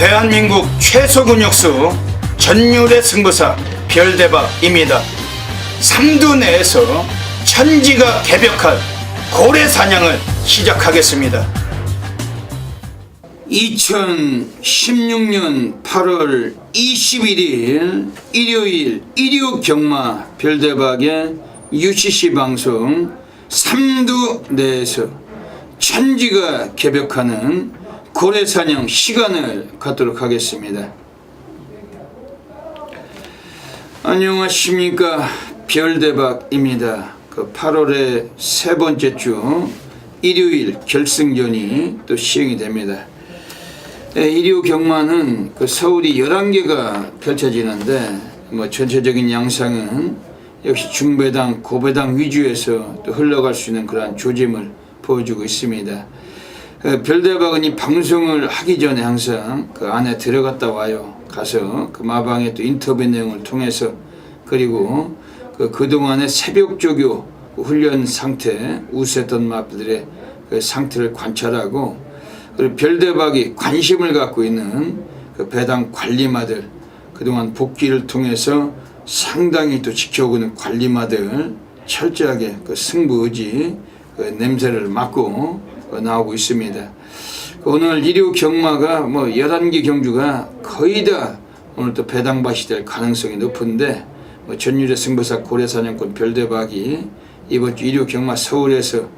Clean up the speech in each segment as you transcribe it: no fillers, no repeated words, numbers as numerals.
대한민국 최소 근육수 전율의 승부사 별대박입니다. 삼두 내에서 천지가 개벽한 고래 사냥을 시작하겠습니다. 2016년 8월 21일 일요일 일요경마 별대박의 UCC 방송 삼두 내에서 천지가 개벽하는 고래사냥 시간을 갖도록 하겠습니다. 안녕하십니까, 별대박입니다. 8월의 세 번째 주 일요일 결승전이 또 시행이 됩니다. 일요 경마는 서울이 11개가 펼쳐지는데 전체적인 양상은 역시 중배당, 고배당 위주에서 또 흘러갈 수 있는 그러한 조짐을 보여주고 있습니다. 별대박은 이 방송을 하기 전에 항상 그 안에 들어갔다 와요. 가서 그 마방의 또 인터뷰 내용을 통해서, 그리고 그동안의 새벽 조교 훈련 상태, 우세했던 마들의 그 상태를 관찰하고, 그리고 별대박이 관심을 갖고 있는 그 배당 관리마들, 그동안 복귀를 통해서 상당히 또 지켜오고 있는 관리마들 철저하게 그 승부 의지 그 냄새를 맡고 나오고 있습니다. 오늘 일요 경마가 11개 경주가 거의 다 오늘 또 배당밭이 될 가능성이 높은데, 전율의 승부사 고래사냥꾼 별대박이 이번 주 일요 경마 서울에서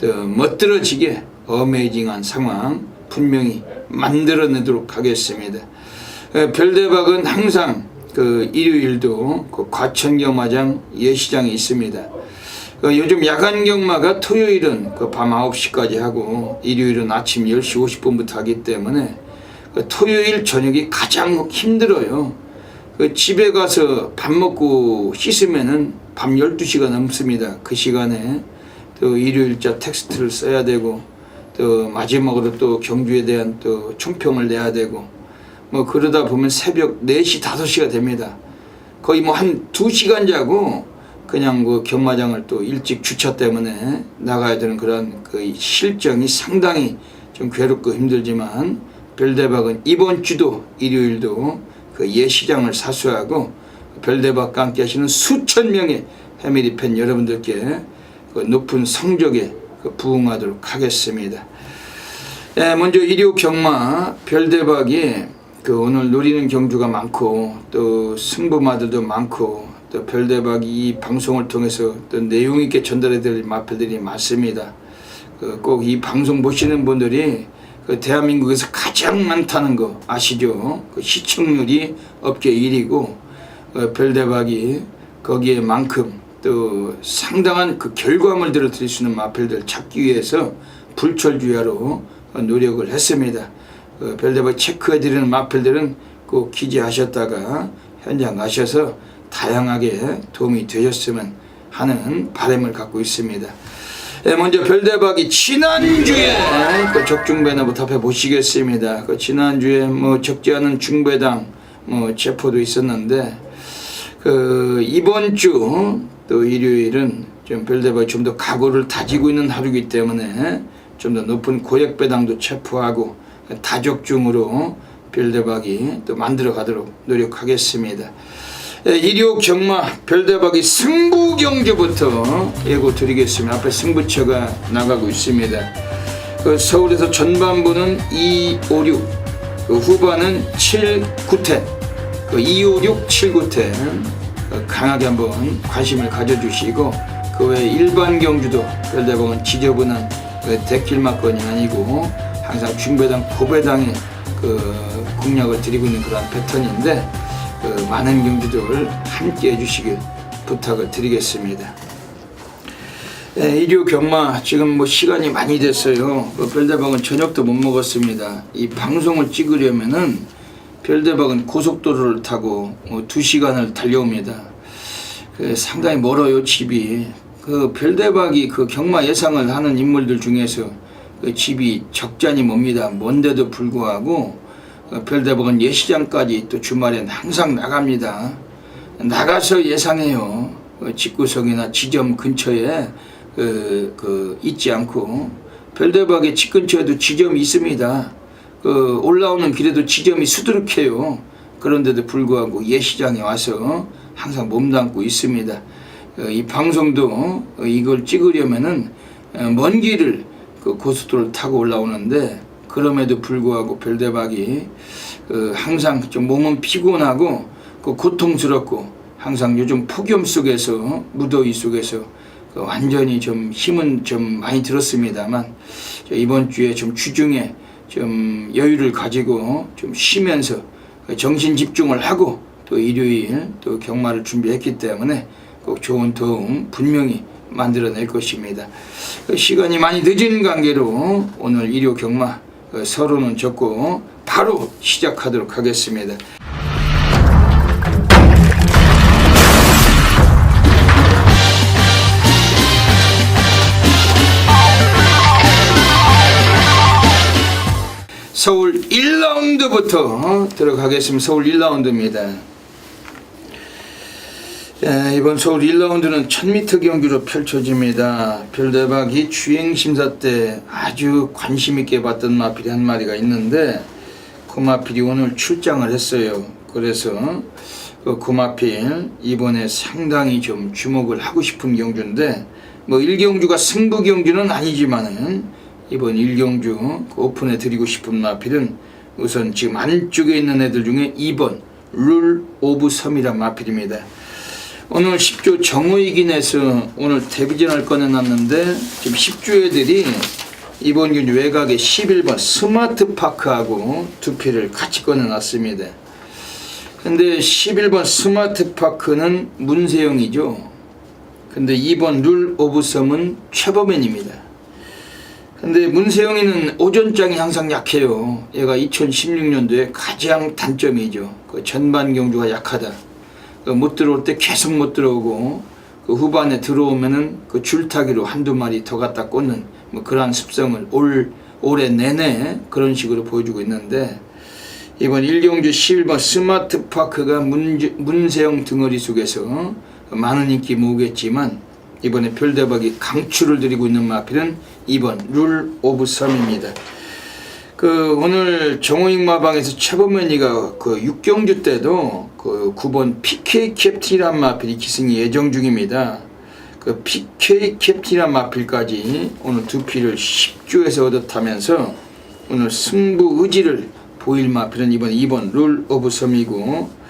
또 멋들어지게 어메이징한 상황 분명히 만들어내도록 하겠습니다. 별대박은 항상 그 일요일도 그 과천경마장 예시장이 있습니다. 요즘 야간 경마가 토요일은 밤 9시까지 하고 일요일은 아침 10시 50분부터 하기 때문에 토요일 저녁이 가장 힘들어요. 집에 가서 밥 먹고 씻으면은 밤 12시가 넘습니다. 그 시간에 또 일요일자 텍스트를 써야 되고, 또 마지막으로 또 경주에 대한 또 총평을 내야 되고, 그러다 보면 새벽 4시 5시가 됩니다. 거의 한 2시간 자고 그냥 그 경마장을 또 일찍 주차 때문에 나가야 되는 그런 그 실정이 상당히 좀 괴롭고 힘들지만, 별대박은 이번 주도 일요일도 그 예시장을 사수하고 별대박과 함께 하시는 수천 명의 패밀리 팬 여러분들께 그 높은 성적에 부응하도록 하겠습니다. 먼저 일요 경마 별대박이 오늘 노리는 경주가 많고 또 승부마들도 많고, 또 별대박이 이 방송을 통해서 또 내용 있게 전달해 드릴 마필들이 많습니다. 꼭 이 방송 보시는 분들이 대한민국에서 가장 많다는 거 아시죠? 시청률이 업계 1위고, 별대박이 거기에 만큼 또 상당한 그 결과물들을 드릴 수 있는 마필들 찾기 위해서 불철주야로 노력을 했습니다. 별대박 체크해 드리는 마필들은 꼭 기재하셨다가 현장 가셔서 다양하게 도움이 되셨으면 하는 바람을 갖고 있습니다. 먼저 별대박이 지난주에 적중배당부터 앞에 보시겠습니다. 지난주에 적지 않은 중배당 체포도 있었는데, 이번 주 또 일요일은 좀 별대박이 좀 더 각오를 다지고 있는 하루이기 때문에 좀 더 높은 고액배당도 체포하고 다적중으로 별대박이 또 만들어 가도록 노력하겠습니다. 일요 경마 별대박이 승부 경주부터 예고 드리겠습니다. 앞에 승부처가 나가고 있습니다. 서울에서 전반부는 256, 후반은 7, 9텐, 256, 7, 9텐 강하게 한번 관심을 가져주시고, 그 외에 일반 경주도 별대박은 지저분한 대길막건이 아니고 항상 중배당, 고배당의 공략을 드리고 있는 그런 패턴인데, 많은 경주들 함께 해주시길 부탁을 드리겠습니다. 일요 경마 지금 시간이 많이 됐어요. 별대박은 저녁도 못 먹었습니다. 이 방송을 찍으려면은 별대박은 고속도로를 타고 2시간을 달려옵니다. 상당히 멀어요, 집이. 별대박이 경마 예상을 하는 인물들 중에서 집이 적잖이 멉니다. 먼데도 불구하고 별대박은 예시장까지 또 주말엔 항상 나갑니다. 나가서 예상해요. 집구석이나 지점 근처에 있지 않고, 별대박의 집 근처에도 지점이 있습니다. 그 올라오는 길에도 지점이 수두룩해요. 그런데도 불구하고 예시장에 와서 항상 몸담고 있습니다. 이 방송도 이걸 찍으려면은 먼 길을 그 고속도로를 타고 올라오는데, 그럼에도 불구하고 별대박이 항상 좀 몸은 피곤하고 그 고통스럽고, 항상 요즘 폭염 속에서, 무더위 속에서 완전히 좀 힘은 좀 많이 들었습니다만, 이번 주에 좀 주중에 좀 여유를 가지고 좀 쉬면서 정신 집중을 하고 또 일요일 또 경마를 준비했기 때문에 꼭 좋은 도움 분명히 만들어낼 것입니다. 시간이 많이 늦은 관계로 오늘 일요 경마 서론은 적고 바로 시작하도록 하겠습니다. 서울 1라운드부터 들어가겠습니다. 서울 1라운드입니다. 이번 서울 1라운드는 1000m 경기로 펼쳐집니다. 별대박이 주행심사 때 아주 관심있게 봤던 마필이 한 마리가 있는데, 그 마필이 오늘 출장을 했어요. 그래서 그 마필 이번에 상당히 좀 주목을 하고 싶은 경주인데, 뭐 1경주가 승부 경주는 아니지만은 이번 1경주 그 오픈해 드리고 싶은 마필은 우선 지금 안쪽에 있는 애들 중에 2번 룰 오브 섬이란 마필입니다. 오늘 10조 정의긴에서 오늘 데뷔전을 꺼내놨는데, 지금 10조 애들이 이번 경주 외곽에 11번 스마트파크하고 두 피를 같이 꺼내놨습니다. 근데 11번 스마트파크는 문세영이죠. 근데 2번 룰 오브 섬은 최범현입니다. 근데 문세영이는 오전장이 항상 약해요. 얘가 2016년도에 가장 단점이죠. 그 전반 경주가 약하다. 못 들어올 때 계속 못 들어오고, 그 후반에 들어오면은 그 줄타기로 한두 마리 더 갖다 꽂는 뭐 그러한 습성을 올해 내내 그런 식으로 보여주고 있는데, 이번 1경주 11번 스마트파크가 문세영 덩어리 속에서 많은 인기 모으겠지만, 이번에 별대박이 강추를 드리고 있는 마필은 2번 룰 오브 섬입니다. 그 오늘 정호익마방에서 최범현이가 그 6경주 때도 그 9번 PK 캡틴이란 마필이 기승이 예정 중입니다. 그 PK 캡틴이란 마필까지 오늘 두 피를 10주에서 얻어 타면서 오늘 승부 의지를 보일 마필은 이번 2번 룰 오브 섬이고,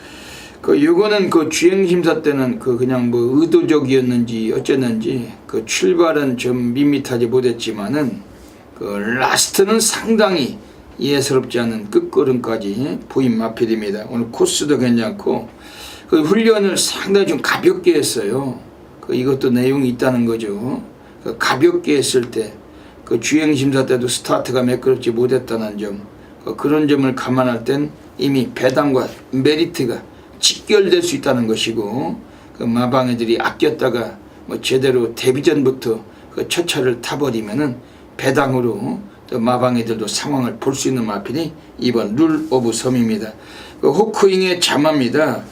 요거는 그 주행심사 때는 그냥 뭐 의도적이었는지 어쨌는지 그 출발은 좀 밋밋하지 못했지만은 그 라스트는 상당히 예사롭지 않은 끝걸음까지 보인 마필입니다. 오늘 코스도 괜찮고 그 훈련을 상당히 좀 가볍게 했어요. 이것도 내용이 있다는 거죠. 가볍게 했을 때 그 주행심사 때도 스타트가 매끄럽지 못했다는 점, 그런 점을 감안할 땐 이미 배당과 메리트가 직결될 수 있다는 것이고, 그 마방애들이 아꼈다가 뭐 제대로 데뷔전부터 그 첫 차를 타버리면은 배당으로 또 마방애들도 상황을 볼 수 있는 마필이 이번 룰 오브 섬입니다. 그 호크잉의 자마입니다.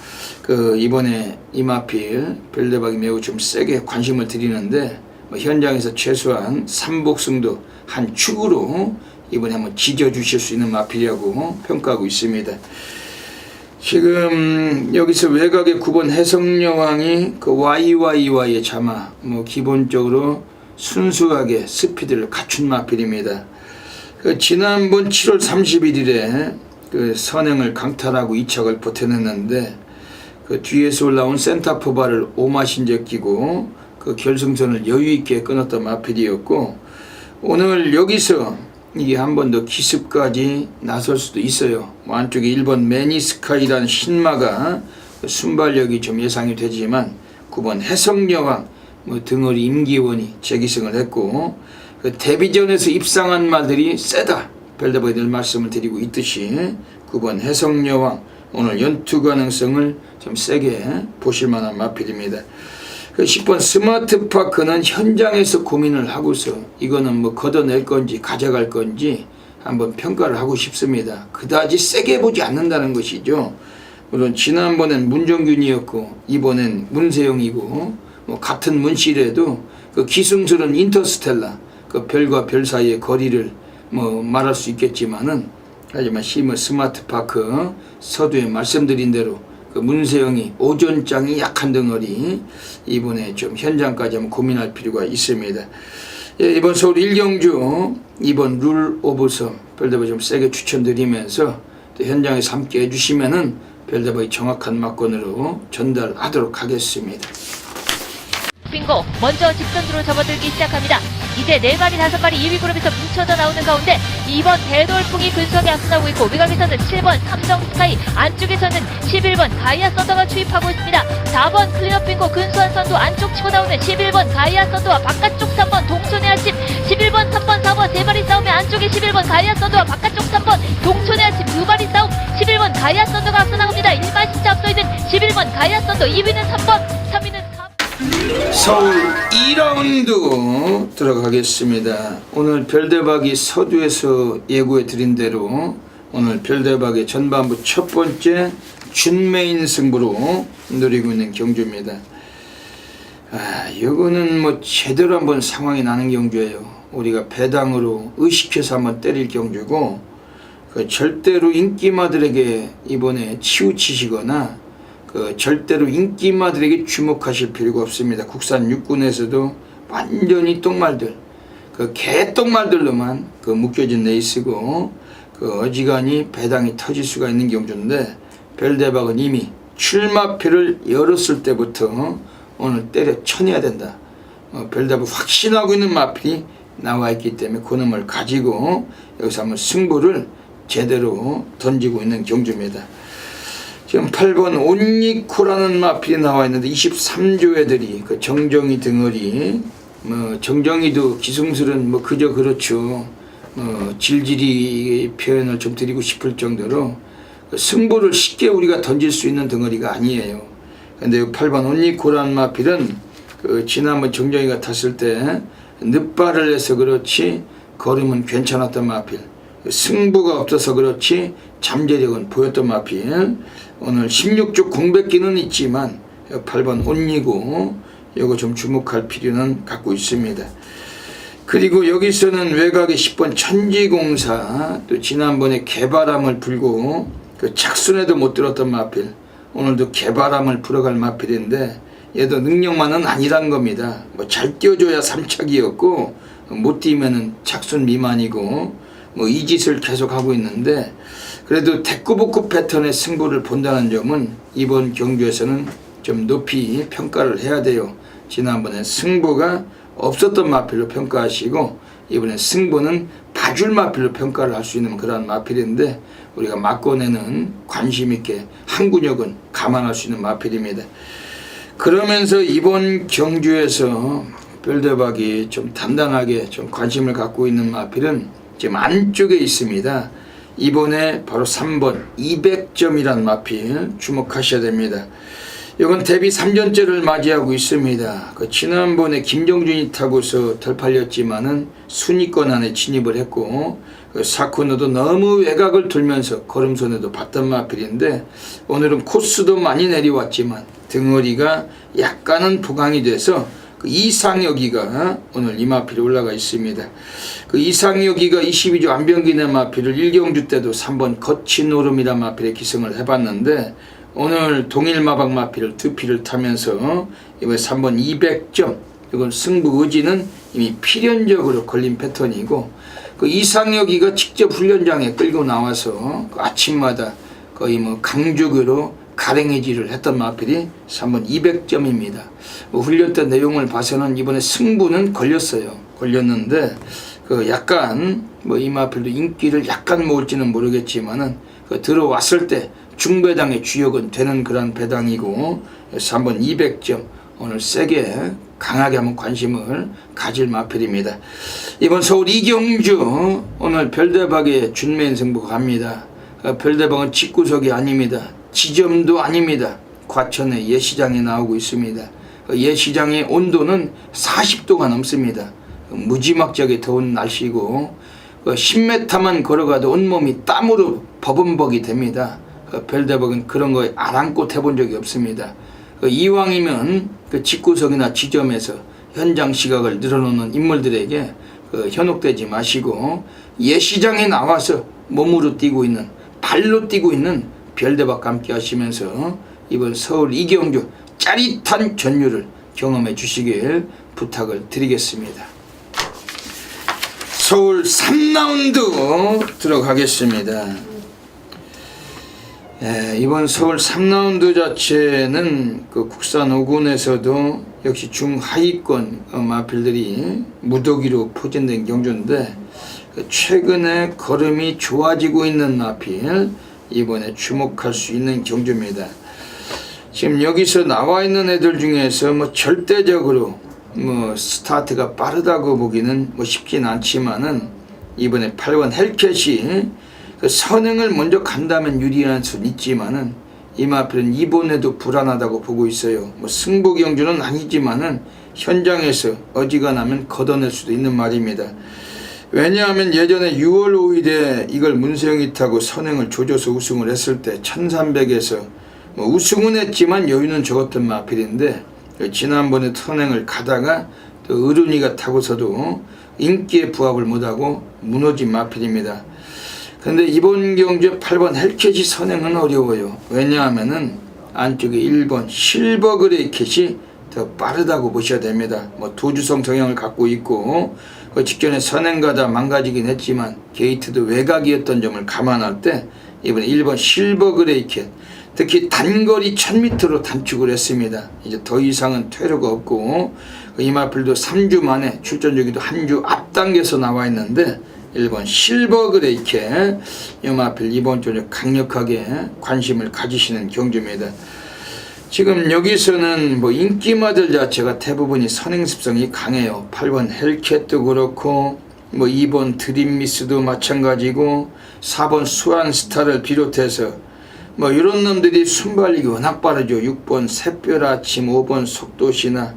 이번에 이 마필 별대박이 매우 좀 세게 관심을 드리는데, 뭐 현장에서 최소한 3복승도 한 축으로 이번에 한번 지져주실 수 있는 마필이라고 평가하고 있습니다. 지금 여기서 외곽의 9번 해성여왕이 그 YYY의 자마, 뭐 기본적으로 순수하게 스피드를 갖춘 마필입니다. 지난번 7월 31일에 그 선행을 강탈하고 2착을 버텨냈는데, 그 뒤에서 올라온 센터포바를 오마신제 끼고 그 결승선을 여유있게 끊었던 마필이었고, 오늘 여기서 이게 한 번 더 기습까지 나설 수도 있어요. 뭐 안쪽에 1번 매니스카이라는 신마가 순발력이 좀 예상이 되지만, 9번 해성여왕 뭐 등어리 임기원이 재기승을 했고, 그 데뷔전에서 입상한 말들이 세다. 별대박이 늘 말씀을 드리고 있듯이 9번 해성여왕 오늘 연투 가능성을 좀 세게 보실 만한 마필입니다. 그 10번 스마트파크는 현장에서 고민을 하고서 이거는 뭐 걷어낼 건지 가져갈 건지 한번 평가를 하고 싶습니다. 그다지 세게 보지 않는다는 것이죠. 물론 지난번엔 문정균이었고 이번엔 문세영이고, 뭐 같은 문씨라도 그 기승술은 인터스텔라, 그 별과 별 사이의 거리를 뭐 말할 수 있겠지만은 하지만 시모 스마트파크 서두에 말씀드린 대로 그 문세영이 오존장이 약한 덩어리 이번에 좀 현장까지 한번 고민할 필요가 있습니다. 예, 이번 서울 일경주 이번 룰 오브 섬 별다방 좀 세게 추천드리면서 또 현장에서 함께 해주시면은 별다방이 정확한 막건으로 전달하도록 하겠습니다. 빙고 먼저 직선으로 접어들기 시작합니다. 이제 4마리 5마리 2위 그룹에서 뭉쳐져 나오는 가운데 2번 대돌풍이 근소하게 앞서나오고 있고 외곽에서는 7번 삼성스카이, 안쪽에서는 11번 가이아 썬더가 추입하고 있습니다. 4번 클리어 빙고 근소한 선두 안쪽 치고 나오는 11번 가이아 썬더와 바깥쪽 3번 동촌의 아침, 11번 3번 4번 3마리 싸움에 안쪽에 11번 가이아 썬더와 바깥쪽 3번 동촌의 아침 2마리 싸움, 11번 가이아 썬더가 앞서나갑니다. 1마신차 앞서 있는 11번 가이아 썬더, 2위는 3번, 3위는 4번. 서울 2라운드 들어가겠습니다. 오늘 별대박이 서두에서 예고해 드린 대로 오늘 별대박의 전반부 첫 번째 준메인 승부로 노리고 있는 경주입니다. 이거는 뭐 제대로 한번 상황이 나는 경주예요. 우리가 배당으로 의식해서 한번 때릴 경주고, 그 절대로 인기마들에게 이번에 치우치시거나 절대로 인기마들에게 주목하실 필요가 없습니다. 국산 육군에서도 완전히 똥말들, 개똥말들로만 묶여진 레이스고, 어지간히 배당이 터질 수가 있는 경주인데, 별대박은 이미 출마표를 열었을 때부터 오늘 때려 쳐내야 된다. 별대박 확신하고 있는 마필이 나와 있기 때문에 그놈을 가지고 여기서 한번 승부를 제대로 던지고 있는 경주입니다. 지금 8번 온니코라는 마필이 나와 있는데 23조 애들이 정정이 덩어리, 정정이도 기승술은 그저 그렇죠. 질질이 표현을 좀 드리고 싶을 정도로 승부를 쉽게 우리가 던질 수 있는 덩어리가 아니에요. 근데 8번 온니코라는 마필은 지난번 정정이가 탔을 때 늦발을 해서 그렇지 걸음은 괜찮았던 마필, 승부가 없어서 그렇지 잠재력은 보였던 마필. 오늘 16조 공백기는 있지만 8번 온니고 이거 좀 주목할 필요는 갖고 있습니다. 그리고 여기서는 외곽에 10번 천지공사, 또 지난번에 개바람을 불고 착순에도 못 들었던 마필, 오늘도 개바람을 불어갈 마필인데 얘도 능력만은 아니란 겁니다. 잘 뛰어줘야 3착이었고 못 뛰면은 착순 미만이고 이 짓을 계속 하고 있는데, 그래도 대꾸복구 패턴의 승부를 본다는 점은 이번 경주에서는 좀 높이 평가를 해야 돼요. 지난번에 승부가 없었던 마필로 평가하시고 이번에 승부는 봐줄 마필로 평가를 할 수 있는 그런 마필인데, 우리가 막권에는 관심 있게 한 근육은 감안할 수 있는 마필입니다. 그러면서 이번 경주에서 별대박이 좀 단단하게 좀 관심을 갖고 있는 마필은 지금 안쪽에 있습니다. 이번에 바로 3번 200점이란 마필 주목하셔야 됩니다. 이건 데뷔 3전째를 맞이하고 있습니다. 지난번에 김정준이 타고서 덜 팔렸지만은 순위권 안에 진입을 했고, 사코너도 너무 외곽을 돌면서 걸음선에도 봤던 마필인데, 오늘은 코스도 많이 내려왔지만 덩어리가 약간은 부강이 돼서 이상여기가 오늘 이 마필에 올라가 있습니다. 이상여기가 22조 안병기네 마필을 1경주 때도 3번 거친 오름이란 마필에 기승을 해봤는데, 오늘 동일마박 마필을 2피를 타면서 이번에 3번 200점, 이건 승부 의지는 이미 필연적으로 걸린 패턴이고, 이상여기가 직접 훈련장에 끌고 나와서 아침마다 거의 강주교로 가랭이질을 했던 마필이 3번 200점입니다. 훈련 때 내용을 봐서는 이번에 승부는 걸렸는데 약간 이 마필도 인기를 약간 모을지는 모르겠지만은 들어왔을 때 중배당의 주역은 되는 그런 배당이고, 3번 200점 오늘 세게 강하게 한번 관심을 가질 마필입니다. 이번 서울 이경주 오늘 별대박의 준메인 승부 갑니다. 별대박은 직구석이 아닙니다. 지점도 아닙니다. 과천의 예시장에 나오고 있습니다. 예시장의 온도는 40도가 넘습니다. 무지막지하게 더운 날씨고 10m만 걸어가도 온몸이 땀으로 버범벅이 됩니다. 별대박은 그런 거 아랑곳 해본 적이 없습니다. 이왕이면 직구석이나 지점에서 현장 시각을 늘어놓는 인물들에게 현혹되지 마시고 예시장에 나와서 몸으로 뛰고 있는, 발로 뛰고 있는 별대박과 함께 하시면서 이번 서울 이경주 짜릿한 전율을 경험해 주시길 부탁을 드리겠습니다. 서울 3라운드 들어가겠습니다. 이번 서울 3라운드 자체는 그 국산 5군에서도 역시 중하위권 마필들이 무더기로 포진된 경주인데, 최근에 걸음이 좋아지고 있는 마필 이번에 주목할 수 있는 경주입니다. 지금 여기서 나와 있는 애들 중에서 뭐 절대적으로 뭐 스타트가 빠르다고 보기는 뭐 쉽진 않지만은, 이번에 8번 헬켓이 그 선행을 먼저 간다면 유리한 수는 있지만은 이 마필은 이번에도 불안하다고 보고 있어요. 뭐 승부 경주는 아니지만은 현장에서 어지간하면 걷어낼 수도 있는 말입니다. 왜냐하면 예전에 6월 5일에 이걸 문세영이 타고 선행을 조져서 우승을 했을 때 1300에서 뭐 우승은 했지만 여유는 적었던 마필인데, 지난번에 선행을 가다가 또 어른이가 타고서도 인기에 부합을 못하고 무너진 마필입니다. 근데 이번 경주에 8번 헬켓이 선행은 어려워요. 왜냐하면은 안쪽에 1번 실버 그레이켓이 더 빠르다고 보셔야 됩니다. 뭐 도주성 성향을 갖고 있고, 그 직전에 선행 가다 망가지긴 했지만 게이트도 외곽이었던 점을 감안할 때 이번에 1번 실버 그레이켓, 특히 단거리 1000m로 단축을 했습니다. 이제 더 이상은 퇴로가 없고, 이 마필도 3주 만에 출전 저기도 한 주 앞당겨서 나와 있는데, 1번 실버 그레이켓 이 마필 이번 주에 강력하게 관심을 가지시는 경주입니다. 지금 여기서는 뭐 인기마들 자체가 대부분이 선행습성이 강해요. 8번 헬켓도 그렇고, 뭐 2번 드림미스도 마찬가지고, 4번 수완스타를 비롯해서 뭐 이런 놈들이 순발력이 워낙 빠르죠. 6번 새별아침, 5번 속도시나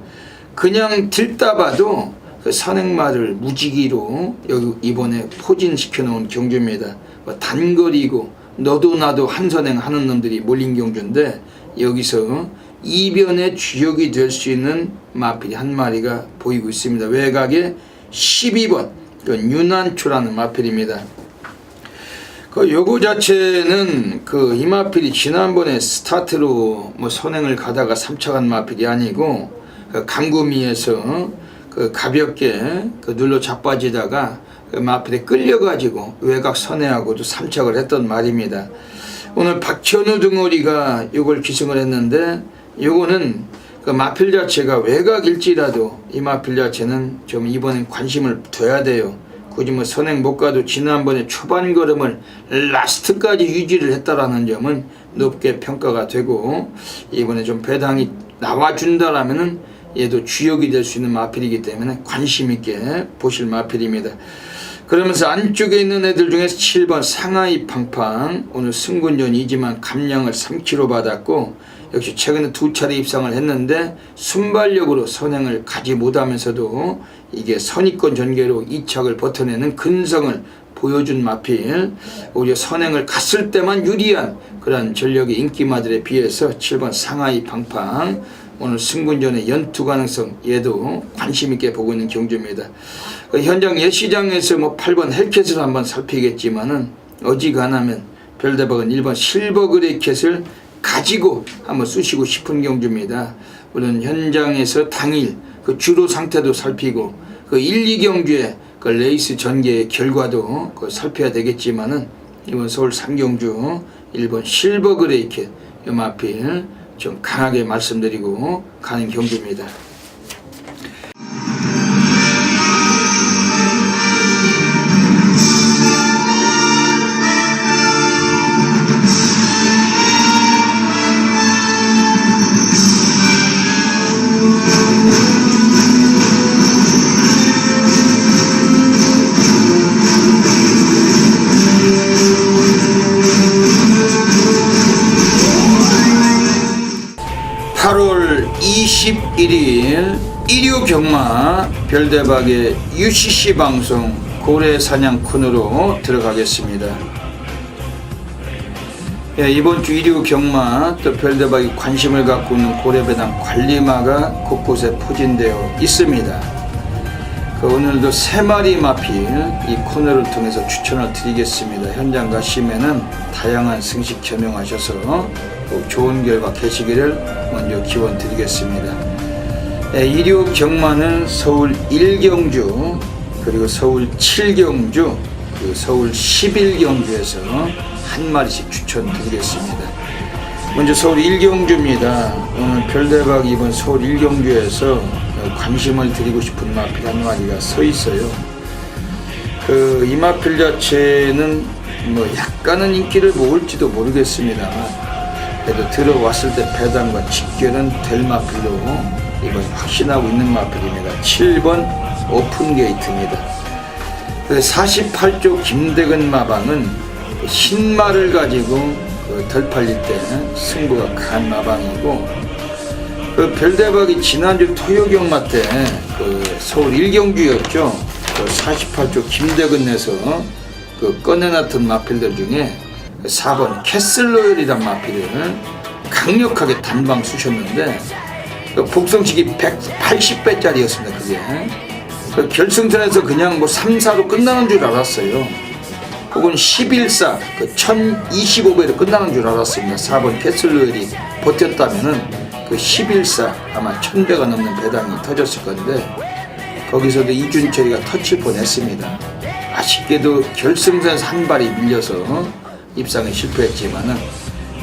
그냥 들다 봐도 그 선행마를 무지기로 여기 이번에 포진시켜 놓은 경주입니다. 뭐 단거리고 너도 나도 한 선행 하는 놈들이 몰린 경주인데, 여기서 이변의 주역이 될 수 있는 마필이 한 마리가 보이고 있습니다. 외곽에 12번 그 윤한초라는 마필입니다. 그 요거 자체는 그 이 마필이 지난번에 스타트로 뭐 선행을 가다가 3차 간 마필이 아니고, 그 강구미에서 그 가볍게 그 눌러 자빠지다가 그 마필에 끌려가지고 외곽 선회하고도 3착을 했던 말입니다. 오늘 박현우 등어리가 요걸 기승을 했는데, 요거는 그 마필 자체가 외곽일지라도 이 마필 자체는 좀 이번엔 관심을 둬야 돼요. 굳이 뭐 선행 못 가도 지난번에 초반 걸음을 라스트까지 유지를 했다라는 점은 높게 평가가 되고, 이번에 좀 배당이 나와준다라면은 얘도 주역이 될 수 있는 마필이기 때문에 관심 있게 보실 마필입니다. 그러면서 안쪽에 있는 애들 중에서 7번 상하이 팡팡, 오늘 승군전이지만 감량을 3kg 받았고, 역시 최근에 2차례 입상을 했는데 순발력으로 선행을 가지 못하면서도 이게 선입권 전개로 2착을 버텨내는 근성을 보여준 마필, 오히려 선행을 갔을 때만 유리한 그런 전력의 인기마들에 비해서 7번 상하이 팡팡 오늘 승군전의 연투 가능성, 얘도 관심 있게 보고 있는 경주입니다. 현장 예시장에서 뭐 8번 헬켓을 한번 살피겠지만은 어지간하면 별대박은 1번 실버 그레이켓을 가지고 한번 쑤시고 싶은 경주입니다. 물론 현장에서 당일 그 주로 상태도 살피고 그 1, 2경주의 그 레이스 전개의 결과도 그 살펴야 되겠지만은, 이번 서울 3경주 1번 실버 그레이켓 요마필 좀 강하게 말씀드리고 가는 경주입니다. (8월 21일) 일요 경마 별대박의 UCC 방송 고래사냥 코너로 들어가겠습니다. 이번 주 일요 경마 또 별대박이 관심을 갖고 있는 고래배당 관리마가 곳곳에 포진되어 있습니다. 오늘도 3마리 마필 이 코너를 통해서 추천을 드리겠습니다. 현장 가시면은 다양한 승식 겸용하셔서 꼭 좋은 결과 계시기를 먼저 기원 드리겠습니다. 1호 경마는 서울 1경주 그리고 서울 7경주 그리고 서울 11경주에서 한 마리씩 추천드리겠습니다. 먼저 서울 1경주입니다. 오늘 별대박 이번 서울 1경주에서 관심을 드리고 싶은 마필 한 마리가 서 있어요. 이 마필 자체는 뭐 약간은 인기를 모을지도 모르겠습니다만 그래도 들어왔을 때 배당과 직결은 될 마필로 이번 확신하고 있는 마필입니다. 7번 오픈게이트입니다. 48조 김대근 마방은 신마를 가지고 덜 팔릴 때 승부가 간 마방이고 별대박이 지난주 토요경마 때 서울 1경주였죠. 48조 김대근 내서 꺼내놨던 마필들 중에 4번 캐슬로열이란 마필을 강력하게 단방 쑤셨는데 복성식이 180배짜리였습니다. 그게 결승전에서 그냥 뭐 3-4로 끝나는 줄 알았어요. 혹은 11사 1025배로 끝나는 줄 알았습니다. 4번 캐슬로열이 버텼다면은 11사 아마 1000배가 넘는 배당이 터졌을 건데 거기서도 이준철이가 터칠 뻔했습니다. 아쉽게도 결승전에서 한 발이 밀려서 입상에 실패했지만은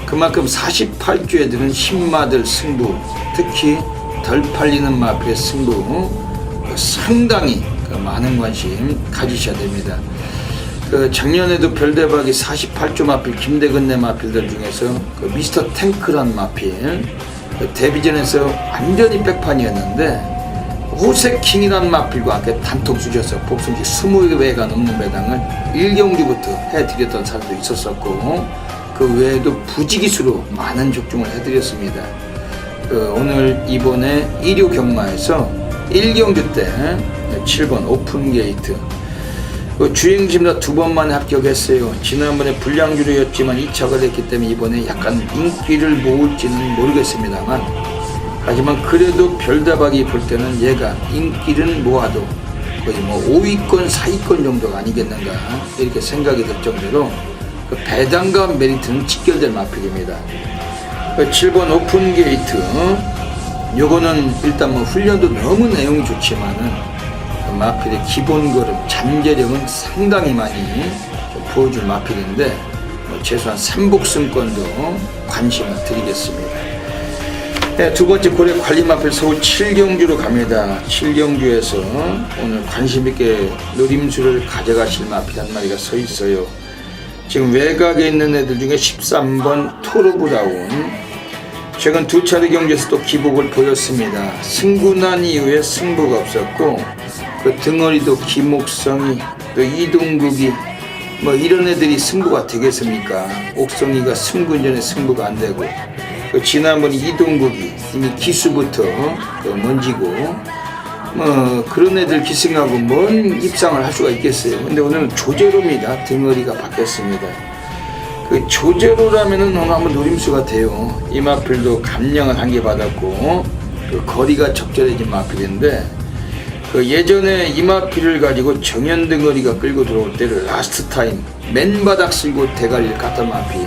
그만큼 48주 애들은 신마들 승부, 특히 덜 팔리는 마필의 승부 상당히 많은 관심 가지셔야 됩니다. 작년에도 별대박이 48조 마필 김대근 내 마필들 중에서 미스터 탱크란 마필 데뷔전에서 완전히 백판이었는데 호세킹이란 마필과 함께 단통 쑤셔서 복승식 20배가 넘는 배당을 1경주부터 해드렸던 사람도 있었었고 그 외에도 부지기수로 많은 적중을 해드렸습니다. 오늘 이번에 1호 경마에서 1경주 때 7번 오픈게이트 주행심사 2번만 합격했어요. 지난번에 불량주로였지만 2착을 했기 때문에 이번에 약간 인기를 모을지는 모르겠습니다만 하지만 그래도 별다박이 볼 때는 얘가 인기를 모아도 거의 뭐 5위권 4위권 정도가 아니겠는가 이렇게 생각이 들 정도로 배당과 메리트는 직결된 마필입니다. 7번 오픈게이트 요거는 일단 뭐 훈련도 너무 내용이 좋지만은 마필의 기본 걸음, 잠재력은 상당히 많이 보여줄 마필인데 최소한 3복승권도 관심을 드리겠습니다. 두 번째 고려 관리 마필 서울 7경주로 갑니다. 7경주에서 오늘 관심있게 노림수를 가져가실 마필 한 마리가 서 있어요. 지금 외곽에 있는 애들 중에 13번 토르브라운 최근 2차례 경기에서 또 기복을 보였습니다. 승구난 이후에 승부가 없었고 등어리도 김옥성이 또 이동국이 뭐 이런 애들이 승부가 되겠습니까? 옥성이가 승군전에 승부가 안 되고 지난번 이동국이 이미 기수부터 먼지고 뭐 그런 애들 기승하고 뭔 입상을 할 수가 있겠어요. 근데 오늘은 조제로입니다. 등어리가 바뀌었습니다. 조제로라면은 오늘 한번 노림수가 돼요. 이 마필도 감량을 한 개 받았고 거리가 적절해진 마필인데 예전에 이 마필을 가지고 정현등어리가 끌고 들어올 때를 라스트 타임 맨바닥 쓸고 대가리를 갔던 마필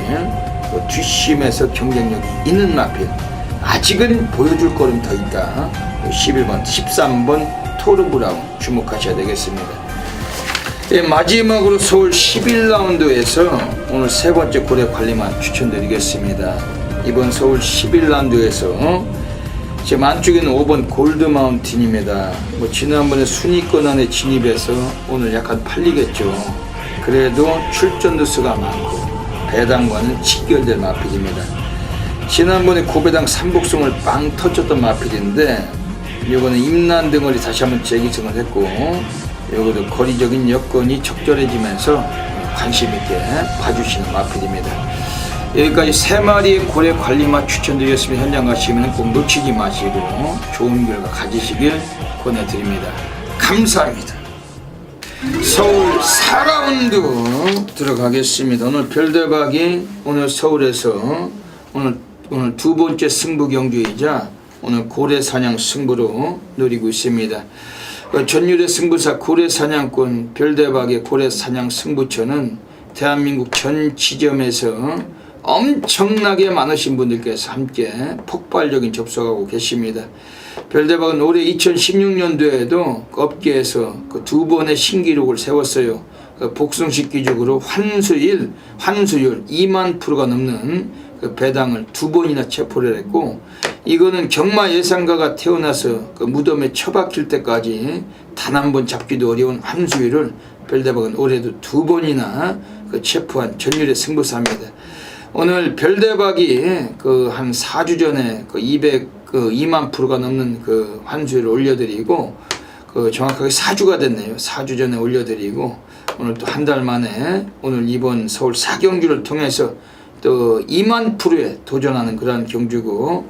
뒷심에서 경쟁력 있는 마필 아직은 보여줄 거름 더 있다. 11번 13번 토르브라운 주목하셔야 되겠습니다. 마지막으로 서울 11라운드에서 오늘 세 번째 고래 관리만 추천드리겠습니다. 이번 서울 11라운드에서 지금 안쪽에는 5번 골드마운틴입니다. 지난번에 순위권 안에 진입해서 오늘 약간 팔리겠죠. 그래도 출전도 수가 많고 배당과는 직결될 마필입니다. 지난번에 고배당 3복승을 빵 터쳤던 마필인데 이번에 임난 등어리 다시 한번 재기승을 했고 이것도 거리적인 여건이 적절해지면서 관심있게 봐주시는 마필입니다. 여기까지 3마리의 고래 관리맛 추천드리겠습니다. 현장 가시면 꼭 놓치지 마시고 좋은 결과 가지시길 권해드립니다. 감사합니다. 서울 4라운드 들어가겠습니다. 오늘 별대박이 오늘 서울에서 오늘 두 번째 승부 경주이자 오늘 고래 사냥 승부로 노리고 있습니다. 전율의 승부사 고래사냥꾼 별대박의 고래사냥 승부처는 대한민국 전 지점에서 엄청나게 많으신 분들께서 함께 폭발적인 접속하고 계십니다. 별대박은 올해 2016년도에도 업계에서 그 2번의 신기록을 세웠어요. 그 복숭식 기적으로 환수율 2만 프로가 넘는 그 배당을 2번이나 체포를 했고, 이거는 경마 예상가가 태어나서 그 무덤에 처박힐 때까지 단 한 번 잡기도 어려운 환수율을 별대박은 올해도 2번이나 그 체포한 전율의 승부사입니다. 오늘 별대박이 그 한 4주 전에 그 2만 프로가 넘는 그 환수율을 올려드리고, 그 정확하게 4주가 됐네요. 4주 전에 올려드리고, 오늘 또 한 달 만에 오늘 이번 서울 4경주를 통해서 또 2만 프로에 도전하는 그런 경주고,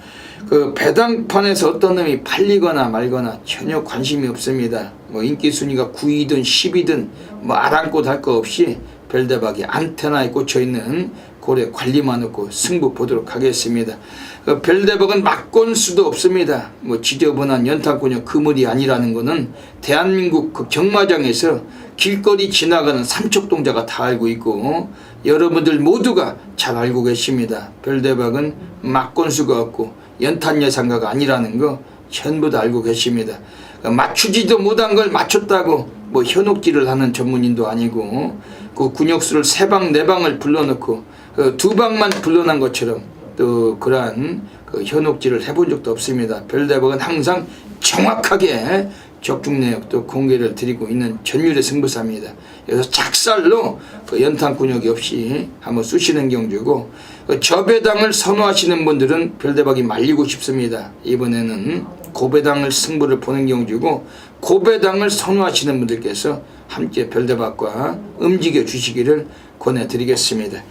그 배당판에서 어떤 놈이 팔리거나 말거나 전혀 관심이 없습니다. 뭐 인기 순위가 9위든 10위든 뭐 아랑곳 할 거 없이 별대박이 안테나에 꽂혀 있는 고래 관리만 놓고 승부 보도록 하겠습니다. 그 별대박은 막권수도 없습니다. 뭐 지저분한 연탄꾼역 그물이 아니라는 거는 대한민국 그 경마장에서 길거리 지나가는 삼척동자가 다 알고 있고, 여러분들 모두가 잘 알고 계십니다. 별대박은 막권수가 없고 연탄 예상가가 아니라는 거 전부 다 알고 계십니다. 맞추지도 못한 걸 맞췄다고 뭐 현혹질을 하는 전문인도 아니고, 그 군역수를 3방 4방을 불러놓고 그 2방만 불러난 것처럼 또 그러한 그 현혹질을 해본 적도 없습니다. 별대박은 항상 정확하게 적중 내역도 공개를 드리고 있는 전율의 승부사입니다. 그래서 작살로 그 연탄군역이 없이 한번 쑤시는 경주고, 그 저배당을 선호하시는 분들은 별대박이 말리고 싶습니다. 이번에는 고배당을 승부를 보는 경주고, 고배당을 선호하시는 분들께서 함께 별대박과 움직여 주시기를 권해드리겠습니다.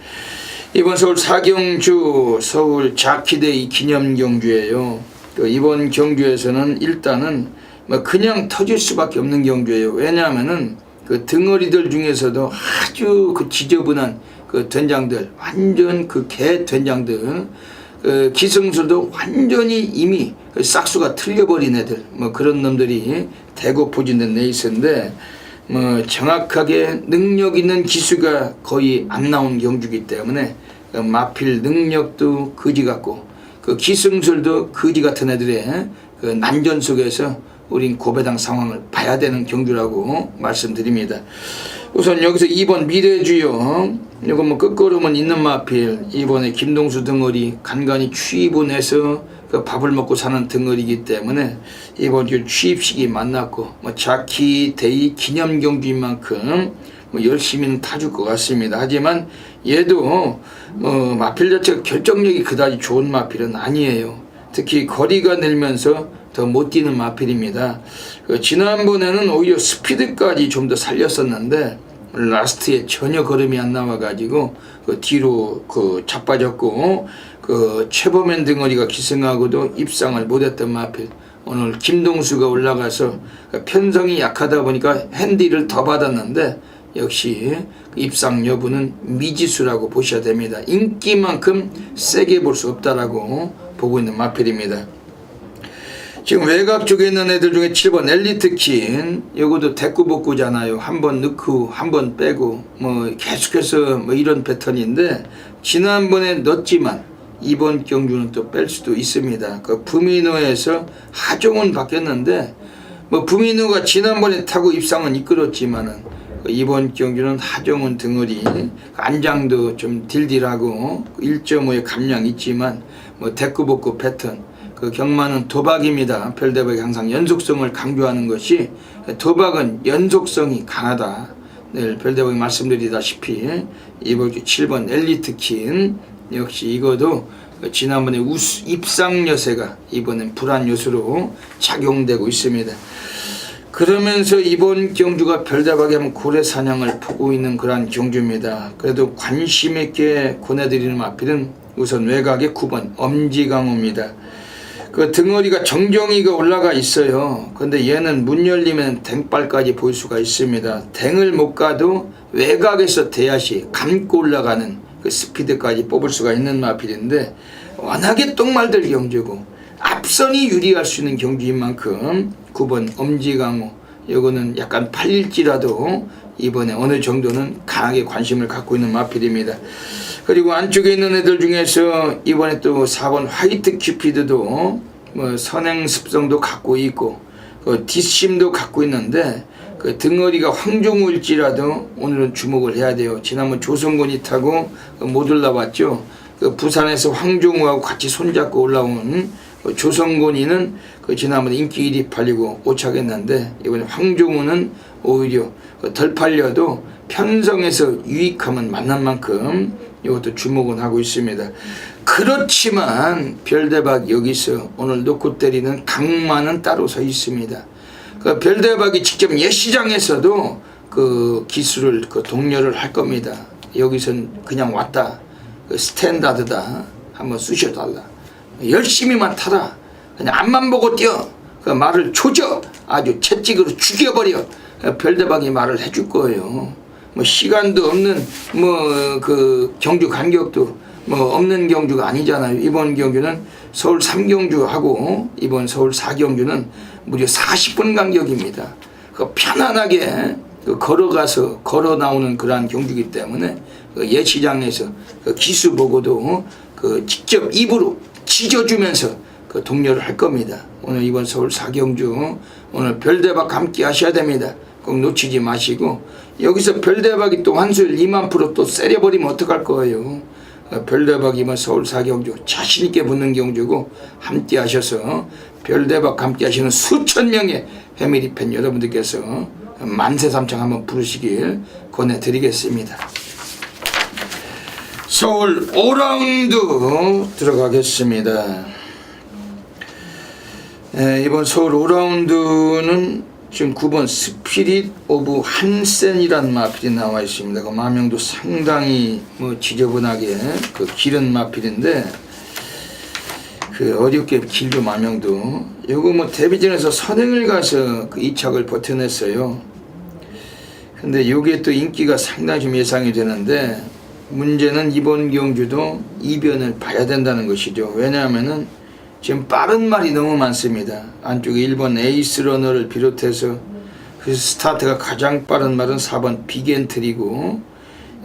이번 서울 4경주 서울 자키데이 기념 경주예요. 이번 경주에서는 일단은 뭐 그냥 터질 수밖에 없는 경주예요. 왜냐하면은 그 등어리들 중에서도 아주 그 지저분한 그 된장들, 완전 그 개 된장들, 그 기승술도 완전히 이미 그 싹수가 틀려버린 애들, 뭐 그런 놈들이 대거 포진된 레이스인데, 뭐 정확하게 능력 있는 기수가 거의 안 나온 경주기 때문에 그 마필 능력도 거지 같고 그 기승술도 거지 같은 애들의 그 난전 속에서 우린 고배당 상황을 봐야 되는 경주라고 말씀드립니다. 우선 여기서 2번 미래주요, 이거 뭐 끝걸음은 있는 마필, 이번에 김동수 등어리 간간히 취입을 해서 그 밥을 먹고 사는 등어리이기 때문에 이번 주 취입식이 만났고, 뭐 자키 데이 기념 경주인 만큼 뭐 열심히는 타줄 것 같습니다. 하지만 얘도 뭐 마필 자체가 결정력이 그다지 좋은 마필은 아니에요. 특히 거리가 늘면서 더 못 뛰는 마필입니다. 그 지난번에는 오히려 스피드까지 좀 더 살렸었는데 라스트에 전혀 걸음이 안 나와가지고 그 뒤로 그 자빠졌고, 그 최범현 등어리가 기승하고도 입상을 못했던 마필. 오늘 김동수가 올라가서 편성이 약하다 보니까 핸디를 더 받았는데 역시 입상 여부는 미지수라고 보셔야 됩니다. 인기만큼 세게 볼 수 없다라고 보고 있는 마필입니다. 지금 외곽 쪽에 있는 애들 중에 7번 엘리트킨, 요것도 대꾸복구잖아요. 한 번 넣고 한 번 빼고 뭐 계속해서 뭐 이런 패턴인데, 지난번에 넣었지만 이번 경주는 또 뺄 수도 있습니다. 그 부민호에서 하종은 바뀌었는데, 뭐 부민호가 지난번에 타고 입상은 이끌었지만은 이번 경주는 하종은 등어리, 안장도 좀 딜딜하고 1.5의 감량 있지만 뭐 대꾸복구 패턴. 그 경마는 도박입니다. 별대박이 항상 연속성을 강조하는 것이, 도박은 연속성이 강하다. 늘 별대박이 말씀드리다시피 이번 주 7번 엘리트킨, 역시 이거도 지난번에 입상 여세가 이번엔 불안 요소로 작용되고 있습니다. 그러면서 이번 경주가 별대박이 하면 고래 사냥을 보고 있는 그러한 경주입니다. 그래도 관심 있게 권해드리는 마필은 우선 외곽의 9번 엄지강호입니다. 그 등어리가 정정이가 올라가 있어요. 근데 얘는 문 열리면 댕발까지 볼 수가 있습니다. 댕을 못 가도 외곽에서 대야시 감고 올라가는 그 스피드까지 뽑을 수가 있는 마필인데, 워낙에 똥말들 경주고 앞선이 유리할 수 있는 경주인 만큼 9번 엄지강호, 요거는 약간 팔릴지라도 이번에 어느 정도는 강하게 관심을 갖고 있는 마필입니다. 그리고 안쪽에 있는 애들 중에서 이번에 또 4번 화이트 큐피드도 뭐 선행 습성도 갖고 있고 뒷심도 갖고 있는데 그 등어리가 황종우일지라도 오늘은 주목을 해야 돼요. 지난번 조성곤이 타고 못 올라왔죠. 그 부산에서 황종우하고 같이 손잡고 올라온 조성곤이는 그 지난번에 인기 1위 팔리고 오착했는데 이번에 황종우는 오히려 덜 팔려도 편성에서 유익하면 만난 만큼 이것도 주목은 하고 있습니다. 그렇지만 별대박 여기서 오늘 놓고 때리는 강마는 따로 서 있습니다. 그 별대박이 직접 예시장에서도 그 기술을 그 독려를 할 겁니다. 여기선 그냥 왔다. 그 스탠다드다. 한번 쑤셔달라. 열심히만 타라. 그냥 앞만 보고 뛰어. 그 말을 조져. 아주 채찍으로 죽여버려. 별대박이 말을 해줄 거예요. 뭐 시간도 없는 뭐 그 경주 간격도 뭐 없는 경주가 아니잖아요. 이번 경주는 서울 3경주하고 이번 서울 4경주는 무려 40분 간격입니다. 그 편안하게 그 걸어가서 걸어 나오는 그러한 경주이기 때문에 그 예시장에서 그 기수 보고도 그 직접 입으로 지져주면서 그 독려를 할 겁니다. 오늘 이번 서울 4경주 오늘 별대박 함께 하셔야 됩니다. 꼭 놓치지 마시고 여기서 별대박이 또 환수율 2만% 또 세려버리면 어떡할 거예요. 별대박 이번 서울 4경주 자신있게 붙는 경주고 함께 하셔서 별대박 함께 하시는 수천 명의 패밀리 팬 여러분들께서 만세삼창 한번 부르시길 권해드리겠습니다. 서울 5라운드 들어가겠습니다. 이번 서울 5라운드는 지금 9번 스피릿 오브 한센이라는 마필이 나와 있습니다. 그 마명도 상당히 뭐 지저분하게 그 길은 마필인데 그 어렵게 길도 마명도 요거 뭐 데뷔전에서 선행을 가서 그 2착을 버텨냈어요. 근데 요게 또 인기가 상당히 좀 예상이 되는데 문제는 이번 경주도 이변을 봐야 된다는 것이죠. 왜냐하면은 지금 빠른 말이 너무 많습니다. 안쪽에 1번 에이스러너를 비롯해서 그 스타트가 가장 빠른 말은 4번 빅엔트리고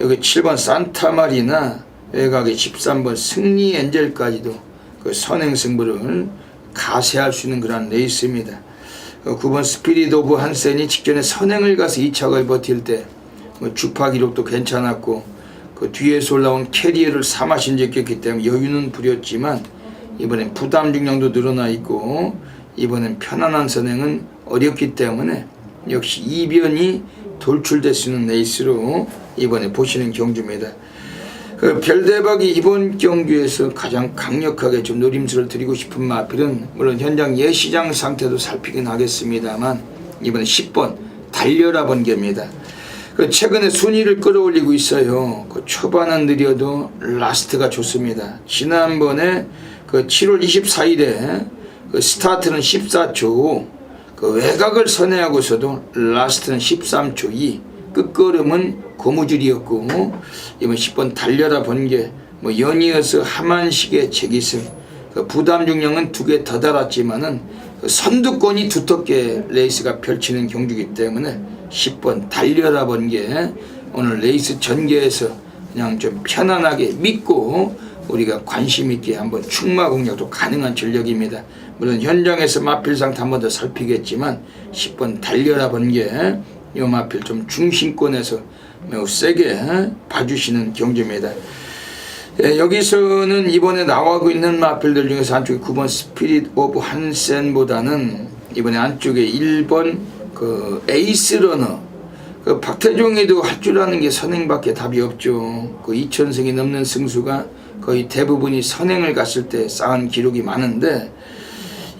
여기 7번 산타마리나 외곽에 13번 승리 엔젤까지도 그 선행 승부를 가세할 수 있는 그런 레이스입니다. 9번 스피릿 오브 한센이 직전에 선행을 가서 2착을 버틸 때 뭐 주파 기록도 괜찮았고 그 뒤에서 올라온 캐리어를 사마신 적이 있기 때문에 여유는 부렸지만 이번엔 부담 중량도 늘어나 있고 이번엔 편안한 선행은 어렵기 때문에 역시 이변이 돌출될 수 있는 레이스로 이번에 보시는 경주입니다. 그 별대박이 이번 경주에서 가장 강력하게 좀 노림수를 드리고 싶은 마필은 물론 현장 예시장 상태도 살피긴 하겠습니다만 이번에 10번 달려라 번개입니다. 그 최근에 순위를 끌어올리고 있어요. 그 초반은 느려도 라스트가 좋습니다. 지난번에 그 7월 24일에 그 스타트는 14초, 그 외곽을 선회하고서도 라스트는 13초 2, 끝걸음은 고무줄이었고 이번 10번 달려라 번개 뭐 연이어서 하만식의 재기승, 그 부담 중량은 2개 더 달았지만은 그 선두권이 두텁게 레이스가 펼치는 경주이기 때문에 10번 달려라 번개 오늘 레이스 전개에서 그냥 좀 편안하게 믿고 우리가 관심 있게 한번 충마 공략도 가능한 전력입니다. 물론 현장에서 마필상태 한 번 더 살피겠지만 10번 달려라 번개 이 마필 좀 중심권에서 매우 세게 봐주시는 경주입니다. 여기서는 이번에 나오고 있는 마필들 중에서 안쪽에 9번 스피릿 오브 한센보다는 이번에 안쪽에 1번 그 에이스러너 그 박태종이도 할 줄 아는 게 선행밖에 답이 없죠. 그 2000승이 넘는 승수가 거의 대부분이 선행을 갔을 때 쌓은 기록이 많은데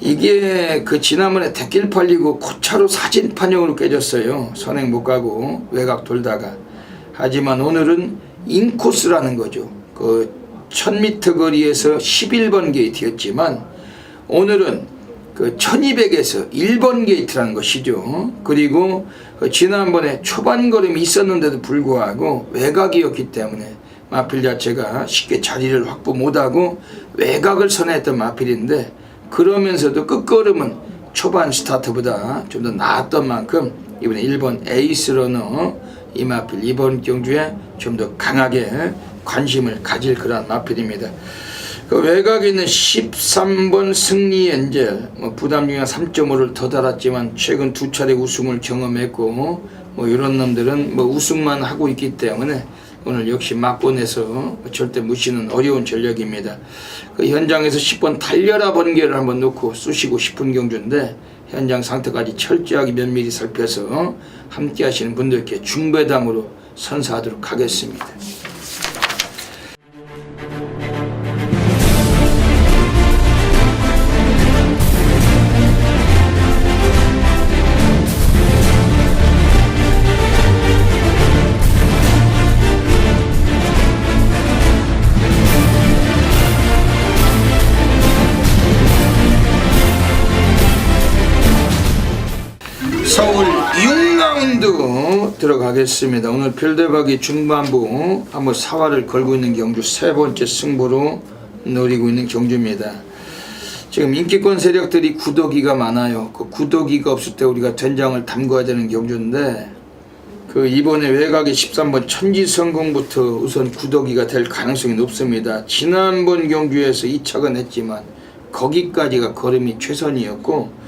이게 그 지난번에 대길 팔리고 코차로 사진 판정으로 깨졌어요. 선행 못 가고 외곽 돌다가. 하지만 오늘은 인코스라는 거죠. 그 1000m 거리에서 11번 게이트였지만 오늘은 그 1200에서 1번 게이트라는 것이죠. 그리고 지난번에 초반 걸음이 있었는데도 불구하고 외곽이었기 때문에 마필 자체가 쉽게 자리를 확보 못하고 외곽을 선회했던 마필인데 그러면서도 끝걸음은 초반 스타트보다 좀 더 나았던 만큼 이번에 1번 에이스러너 이마필 이번 경주에 좀 더 강하게 관심을 가질 그런 마필입니다. 그 외곽에 있는 13번 승리 엔젤, 부담 중에 3.5를 더 달았지만 최근 2차례 우승을 경험했고 이런 놈들은 우승만 하고 있기 때문에 오늘 역시 막고내서 절대 무시는 어려운 전력입니다. 그 현장에서 10번 달려라 번개를 한번 놓고 쑤시고 싶은 경주인데 현장 상태까지 철저하게 면밀히 살펴서 함께 하시는 분들께 중배당으로 선사하도록 하겠습니다. 서울 6라운드 들어가겠습니다. 오늘 별대박이 중반부 한번 사활을 걸고 있는 경주 세 번째 승부로 노리고 있는 경주입니다. 지금 인기권 세력들이 구더기가 많아요. 그 구더기가 없을 때 우리가 된장을 담궈야 되는 경주인데 그 이번에 외곽의 13번 천지성공부터 우선 구더기가 될 가능성이 높습니다. 지난번 경주에서 2차가 냈지만 거기까지가 걸음이 최선이었고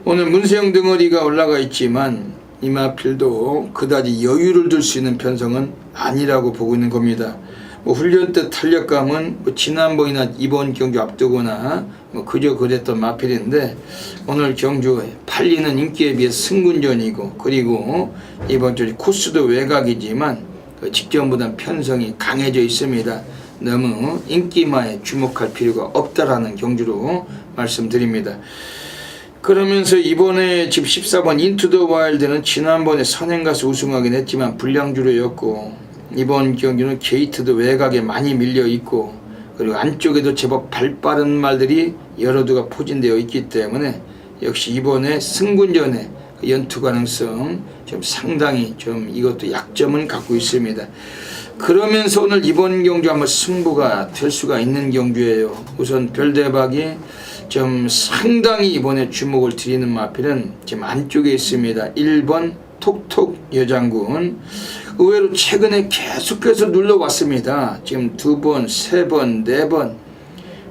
오늘 문세영 덩어리가 올라가 있지만 이마필도 그다지 여유를 둘 수 있는 편성은 아니라고 보고 있는 겁니다. 훈련 때 탄력감은 지난번이나 이번 경주 앞두거나 그저 그랬던 마필인데 오늘 경주 팔리는 인기에 비해 승군전이고 그리고 이번 주 코스도 외곽이지만 직전보다 편성이 강해져 있습니다. 너무 인기마에 주목할 필요가 없다라는 경주로 말씀드립니다. 그러면서 이번에 지금 14번 인투 더 와일드는 지난번에 선행가서 우승하긴 했지만 불량주로였고 이번 경기는 게이트도 외곽에 많이 밀려 있고 그리고 안쪽에도 제법 발 빠른 말들이 여러 두가 포진되어 있기 때문에 역시 이번에 승군전에 연투 가능성 좀 상당히 좀 이것도 약점을 갖고 있습니다. 그러면서 오늘 이번 경주 한번 승부가 될 수가 있는 경주예요. 우선 별대박이 좀 상당히 이번에 주목을 드리는 마필은 지금 안쪽에 있습니다. 1번 톡톡 여장군. 의외로 최근에 계속해서 눌러왔습니다. 지금 2번, 3번, 4번.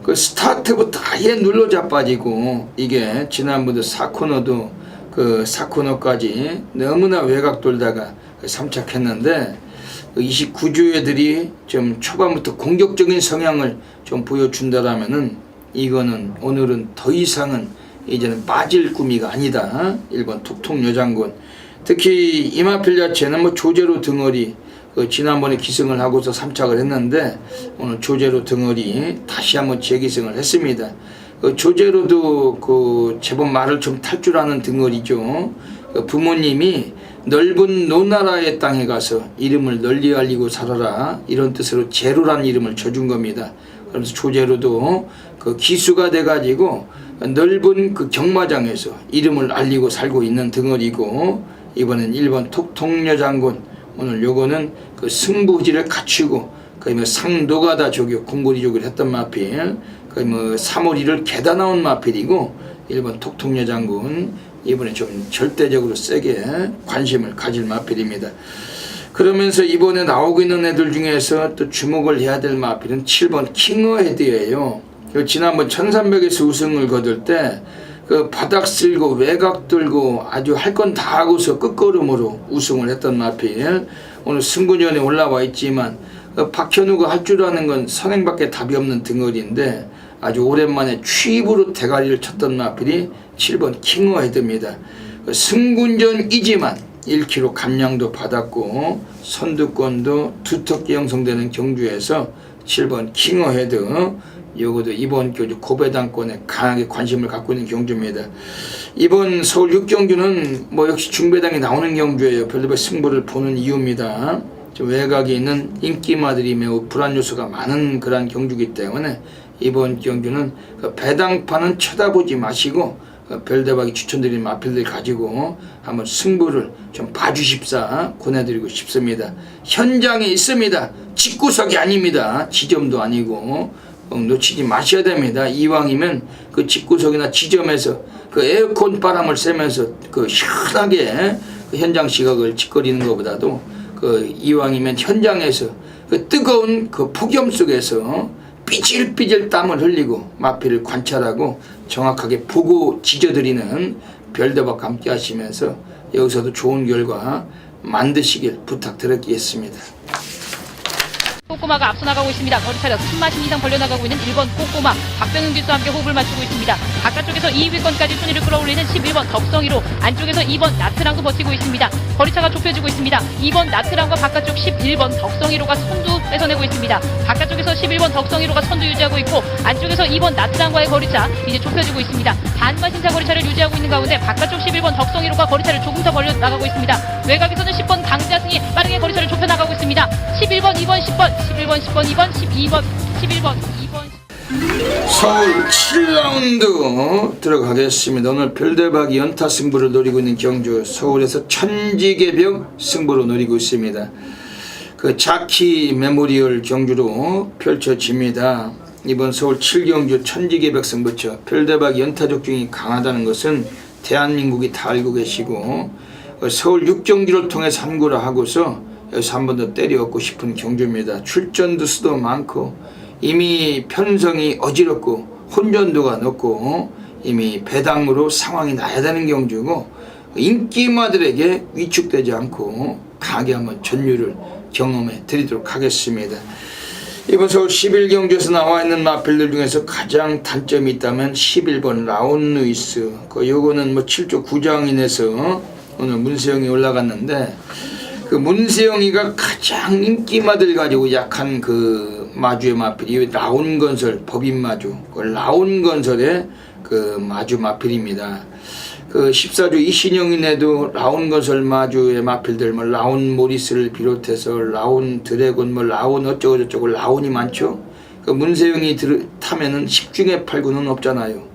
그 스타트부터 아예 눌러 자빠지고 이게 지난번도 4코너도 그 4코너까지 너무나 외곽 돌다가 3착했는데 29주애들이 좀 초반부터 공격적인 성향을 좀 보여준다라면은 이거는 오늘은 더 이상은 이제는 빠질 꾸미가 아니다. 1번 톡톡 여장군. 특히 이마필 자체는 조제로 덩어리 지난번에 기승을 하고서 3착을 했는데 오늘 조제로 덩어리 다시 한번 재기승을 했습니다. 조제로도 제법 말을 좀 탈 줄 아는 덩어리죠. 부모님이 넓은 노나라의 땅에 가서 이름을 널리 알리고 살아라 이런 뜻으로 제로란 이름을 줘준 겁니다. 그래서 조제로도 기수가 돼가지고 넓은 경마장에서 이름을 알리고 살고 있는 덩어리고 이번엔 1번 톡톡여 장군 오늘 요거는 승부지를 갖추고 거의 상노가다 조교 공고리 조교를 했던 마필 거의 3월이를 개다 나온 마필이고 1번 톡톡여 장군 이번에 좀 절대적으로 세게 관심을 가질 마필입니다. 그러면서 이번에 나오고 있는 애들 중에서 또 주목을 해야 될 마필은 7번 킹어헤드예요. 지난번 1300에서 우승을 거둘 때 바닥 쓸고 외곽 들고 아주 할 건 다 하고서 끝걸음으로 우승을 했던 마필 오늘 승부전에 올라와 있지만 박현우가 할 줄 아는 건 선행밖에 답이 없는 덩어리인데 아주 오랜만에 취입으로 대가리를 쳤던 마필이 7번 킹어헤드입니다. 승군전이지만 1kg 감량도 받았고 선두권도 두텁게 형성되는 경주에서 7번 킹어헤드 요것도 이번 경주 고배당권에 강하게 관심을 갖고 있는 경주입니다. 이번 서울 6경주는 역시 중배당이 나오는 경주예요. 별도의 승부를 보는 이유입니다. 외곽에 있는 인기마들이 매우 불안 요소가 많은 그런 경주이기 때문에 이번 경주는 배당판은 쳐다보지 마시고 별대박이 추천드린 마필들 가지고 한번 승부를 좀 봐주십사 권해드리고 싶습니다. 현장에 있습니다. 집구석이 아닙니다. 지점도 아니고 놓치지 마셔야 됩니다. 이왕이면 그 집구석이나 지점에서 그 에어컨 바람을 쐬면서 그 시원하게 그 현장 시각을 짓거리는 것보다도 그 이왕이면 현장에서 그 뜨거운 그 폭염 속에서 삐질삐질 땀을 흘리고 마피를 관찰하고 정확하게 보고 지져드리는 별대박과 함께 하시면서 여기서도 좋은 결과 만드시길 부탁드리겠습니다. 꼬꼬마가 앞서 나가고 있습니다. 거리 차려 10마신 이상 벌려나가고 있는 1번 꼬꼬마 박병윤 기수와 함께 호흡을 맞추고 있습니다. 바깥쪽에서 2위권까지 순위를 끌어올리는 11번 덕성이로 안쪽에서 2번 나트랑도 버티고 있습니다. 거리차가 좁혀지고 있습니다. 2번 나트랑과 바깥쪽 11번 덕성이로가 선두 뺏어내고 있습니다. 바깥쪽에서 11번 덕성이로가 선두 유지하고 있고 안쪽에서 2번 나트랑과의 거리차 이제 좁혀지고 있습니다. 반마신차 거리차를 유지하고 있는 가운데 바깥쪽 11번 덕성이로가 거리차를 조금 더 벌려 나가고 있습니다. 외곽에서는 10번 강자승이 빠르게 거리차를 좁혀나가고 있습니다. 11번, 2번, 10번 11번, 10번, 2번, 12번, 11번, 2번. 서울 7라운드 들어가겠습니다. 오늘 별대박 연타 승부를 노리고 있는 경주 서울에서 천지개벽 승부로 노리고 있습니다. 그 자키 메모리얼 경주로 펼쳐집니다. 이번 서울 7경주 천지개벽 승부처 별대박 연타 적중이 강하다는 것은 대한민국이 다 알고 계시고 서울 6경주를 통해 산구를 하고서 여기서 한 번 더 때려엎고 싶은 경주입니다. 출전도 수도 많고 이미 편성이 어지럽고 혼전도가 높고 이미 배당으로 상황이 나야 되는 경주고 인기마들에게 위축되지 않고 강하게 한번 전율을 경험해 드리도록 하겠습니다. 이번 서울 11경주에서 나와 있는 마필들 중에서 가장 단점이 있다면 11번 라온루이스 요거는 뭐 7조 9장인에서 오늘 문세영이 올라갔는데 그 문세영이가 가장 인기마들 가지고 약한 그 마주의 마필이 라온건설 법인마주 그 라온건설의 그 마주 마필입니다. 그 14조 이신영인에도 라온건설 마주의 마필들 뭐 라온 모리스를 비롯해서 라온 드래곤 뭐 라온 어쩌고 저쩌고 라온이 많죠. 그 문세영이 타면은 10중에 8구는 없잖아요.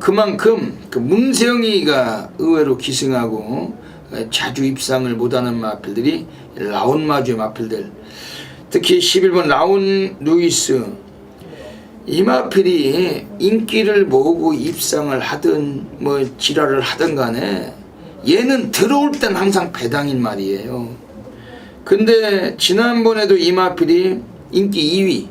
그만큼 그 문세영이가 의외로 기승하고 자주 입상을 못하는 마필들이 라온 마주의 마필들, 특히 11번 라온 루이스 이 마필이 인기를 모으고 입상을 하든 뭐 지랄을 하든 간에 얘는 들어올 땐 항상 배당인 말이에요. 근데 지난번에도 이 마필이 인기 2위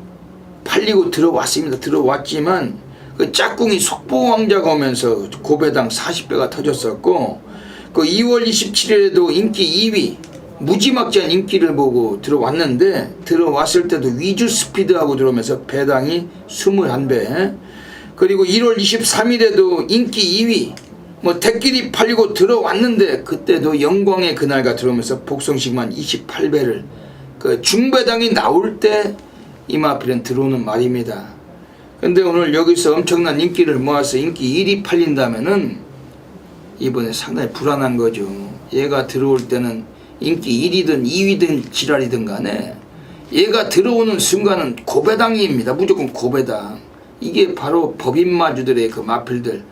팔리고 들어왔습니다. 들어왔지만 그 짝꿍이 속보왕자가 오면서 고배당 40배가 터졌었고 그 2월 27일에도 인기 2위 무지막지한 인기를 보고 들어왔는데 들어왔을 때도 위주 스피드하고 들어오면서 배당이 21배 그리고 1월 23일에도 인기 2위 뭐 대끼리 팔리고 들어왔는데 그때도 영광의 그날가 들어오면서 복성식만 28배를 그 중배당이 나올 때 이마필은 들어오는 말입니다. 근데 오늘 여기서 엄청난 인기를 모아서 인기 1위 팔린다면은 이번에 상당히 불안한 거죠. 얘가 들어올 때는 인기 1위든 2위든 지랄이든 간에 얘가 들어오는 순간은 고배당입니다. 무조건 고배당. 이게 바로 법인마주들의 그 마필들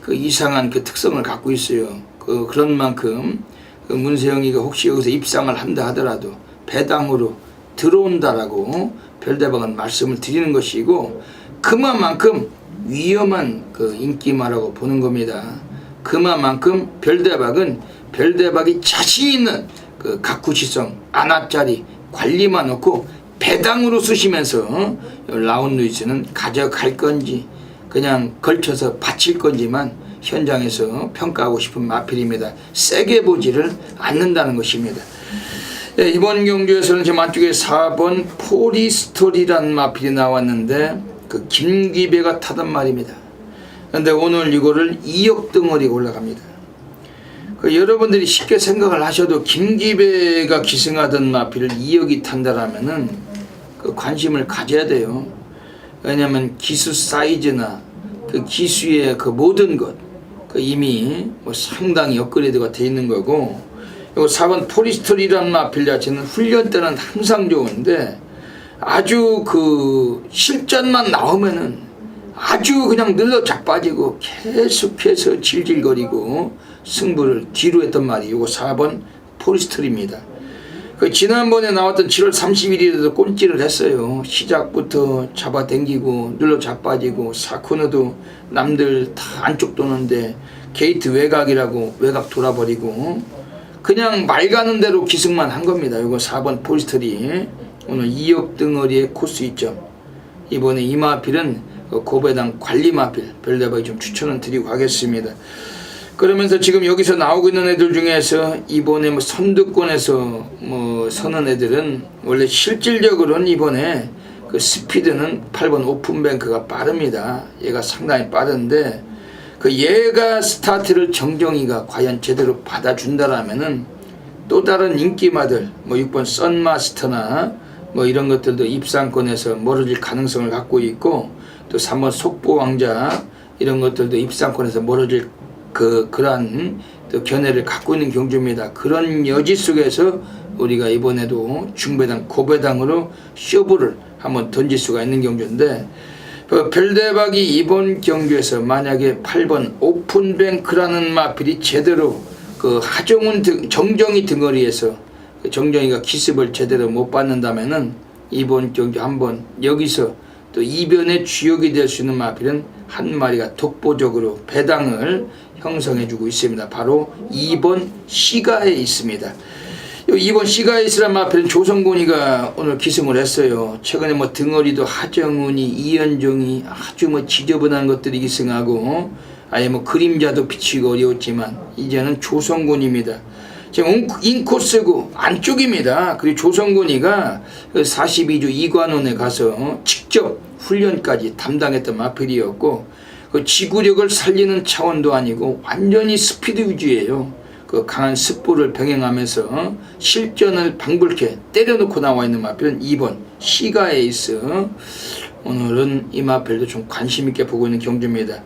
그 이상한 그 특성을 갖고 있어요. 그런 만큼 그 문세영이가 혹시 여기서 입상을 한다 하더라도 배당으로 들어온다라고 별대박은 말씀을 드리는 것이고 그만큼 위험한 그 인기마라고 보는 겁니다. 그만큼 별대박이 자신 있는 그 가쿠시성 안압짜리 관리만 놓고 배당으로 쓰시면서 라온 루이스는 가져갈 건지 그냥 걸쳐서 바칠 건지만 현장에서 평가하고 싶은 마필입니다. 세게 보지를 않는다는 것입니다. 네, 이번 경주에서는 지금 안쪽에 4번 포리스토리라는 마필이 나왔는데 그 김기배가 타던 말입니다. 근데 오늘 이거를 2억 덩어리가 올라갑니다. 여러분들이 쉽게 생각을 하셔도 김기배가 기승하던 마필을 2억이 탄다라면은 그 관심을 가져야 돼요. 왜냐면 기수 사이즈나 그 기수의 그 모든 것 그 이미 뭐 상당히 업그레이드가 돼 있는 거고 요 4번 포리스토리라는 마필 자체는 훈련 때는 항상 좋은데 아주 그 실전만 나오면은 아주 그냥 늘러 자빠지고 계속해서 질질거리고 승부를 뒤로 했던 말이 요거 4번 포리스토리입니다. 그 지난번에 나왔던 7월 30일에도 꼴찌를 했어요. 시작부터 잡아당기고 눌러 자빠지고 사코너도 남들 다 안쪽 도는데 게이트 외곽이라고 외곽 돌아버리고 그냥 말 가는 대로 기승만 한 겁니다. 이거 4번 폴스터리 오늘 2억 덩어리의 코스 2점. 이번에 이 마필은 고배당 관리 마필 별다방이 좀 추천을 드리고 가겠습니다. 그러면서 지금 여기서 나오고 있는 애들 중에서 이번에 뭐 선두권에서 뭐 서는 애들은 원래 실질적으로는 이번에 그 스피드는 8번 오픈뱅크가 빠릅니다. 얘가 상당히 빠른데 그 얘가 스타트를 정정이가 과연 제대로 받아준다라면은 또 다른 인기마들 뭐 6번 썬마스터나 뭐 이런 것들도 입상권에서 멀어질 가능성을 갖고 있고 또 3번 속보왕자 이런 것들도 입상권에서 멀어질 그러한 또 견해를 갖고 있는 경주입니다. 그런 여지 속에서 우리가 이번에도 중배당 고배당으로 쇼부를 한번 던질 수가 있는 경주인데 별대박이 이번 경주에서 만약에 8번 오픈뱅크라는 마필이 제대로 그 하정훈 정정이 등거리에서 정정이가 기습을 제대로 못 받는다면은 이번 경주 한번 여기서 또 이변의 주역이 될 수 있는 마필은 한 마리가 독보적으로 배당을 형성해주고 있습니다. 바로 2번 시가에 있습니다. 2번 시가에 있으란 마필은 조성곤이가 오늘 기승을 했어요. 최근에 뭐 등어리도 하정훈이 이현종이 아주 뭐 지저분한 것들이 기승하고 아예 뭐 그림자도 비치기 어려웠지만 이제는 조성곤입니다. 지금 인코스고 안쪽입니다. 그리고 조성곤이가 42주 이관원에 가서 직접 훈련까지 담당했던 마필이었고 그 지구력을 살리는 차원도 아니고 완전히 스피드 위주예요. 그 강한 습보를 병행하면서 실전을 방불케 때려놓고 나와 있는 마필은 2번 시가에이스. 오늘은 이 마필도 좀 관심 있게 보고 있는 경주입니다.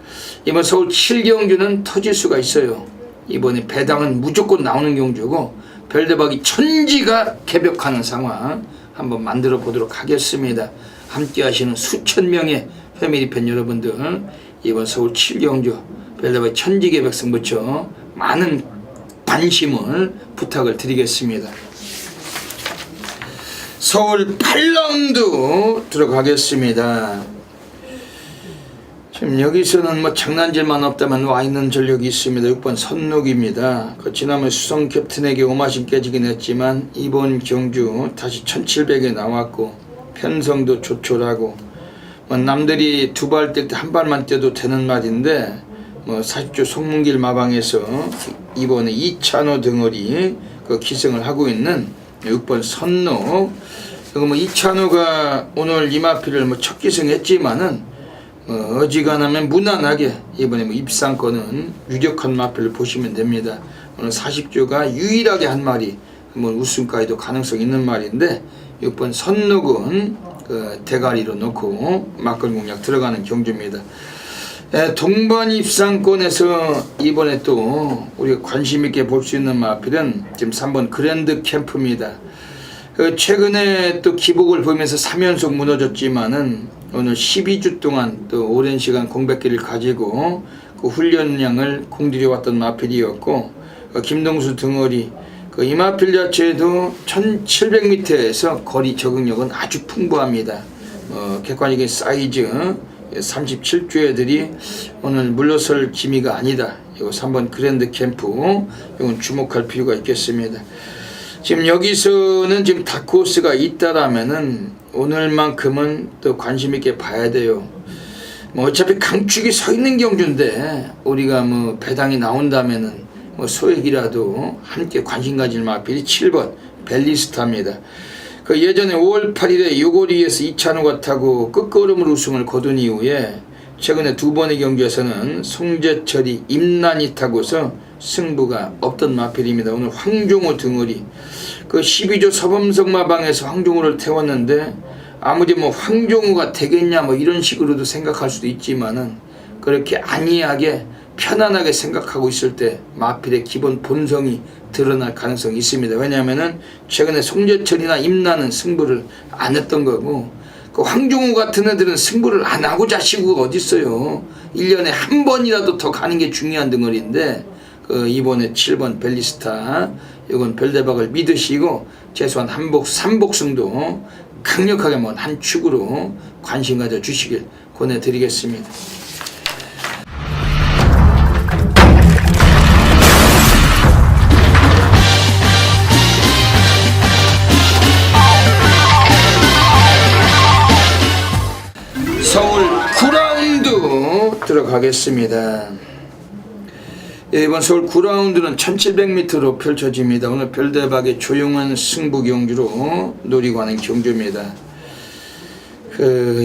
이번 서울 7경주는 터질 수가 있어요. 이번에 배당은 무조건 나오는 경주고 별대박이 천지가 개벽하는 상황 한번 만들어 보도록 하겠습니다. 함께 하시는 수천 명의 패밀리팬 여러분들 이번 서울 7경주 별대박이 천지개벽 승부처 많은 관심을 부탁을 드리겠습니다. 서울 8라운드 들어가겠습니다. 지금 여기서는 뭐 장난질만 없다면 와 있는 전력이 있습니다. 6번 선록입니다. 그 지난번 수성 캡틴에게 오마신 깨지긴 했지만 이번 경주 다시 1700에 나왔고 편성도 조촐하고 뭐 남들이 두 발 뛸 때 한 발만 뛰어도 되는 말인데 뭐 40조 송문길 마방에서 이번에 2차노 등어리 그 기승을 하고 있는 6번 선록. 그리고 뭐 2차노가 오늘 이마피를 뭐 첫 기승했지만은 어지간하면 무난하게 이번에 뭐 입상권은 유력한 마필을 보시면 됩니다. 오늘 40조가 유일하게 한 마리 뭐 우승까지도 가능성 있는 말인데 6번 선록은 그 대가리로 놓고 막걸 공략 들어가는 경주입니다. 동반 입상권에서 이번에 또 우리가 관심 있게 볼 수 있는 마필은 지금 3번 그랜드 캠프입니다. 최근에 또 기복을 보이면서 3연속 무너졌지만은 오늘 12주 동안 또 오랜 시간 공백기를 가지고 그 훈련량을 공들여왔던 마필이었고 김동수 등어리 이 마필 자체도 1700m에서 거리 적응력은 아주 풍부합니다. 객관적인 사이즈 37주 애들이 오늘 물러설 기미가 아니다. 이거 3번 그랜드 캠프 이건 주목할 필요가 있겠습니다. 지금 여기서는 지금 다크호스가 있다라면은 오늘만큼은 또 관심 있게 봐야 돼요. 뭐 어차피 강축이 서 있는 경주인데 우리가 뭐 배당이 나온다면은 뭐 소액이라도 함께 관심 가질 마필이 7번 벨리스타입니다. 그 예전에 5월 8일에 요고리에서 2차노가 타고 끝걸음으로 우승을 거둔 이후에 최근에 두 번의 경기에서는 송재철이 임난이 타고서 승부가 없던 마필입니다. 오늘 황종호 등어리 그 12조 서범석 마방에서 황종호를 태웠는데 아무리 뭐 황종호가 되겠냐 뭐 이런 식으로도 생각할 수도 있지만은 그렇게 안이하게 편안하게 생각하고 있을 때 마필의 기본 본성이 드러날 가능성이 있습니다. 왜냐하면은 최근에 송재철이나 임나는 승부를 안 했던 거고 그 황종우 같은 애들은 승부를 안 하고 자시고가 어딨어요. 1년에 한 번이라도 더 가는 게 중요한 덩어리인데 그 이번에 7번 벨리스타 이건 별대박을 믿으시고 최소한 한복, 삼복승도 강력하게 한 축으로 관심 가져 주시길 권해드리겠습니다. 서울 9라운드 들어가겠습니다. 이번 서울 9라운드는 1700m로 펼쳐집니다. 오늘 별대박의 조용한 승부 경주로 노리고 하는 경주입니다.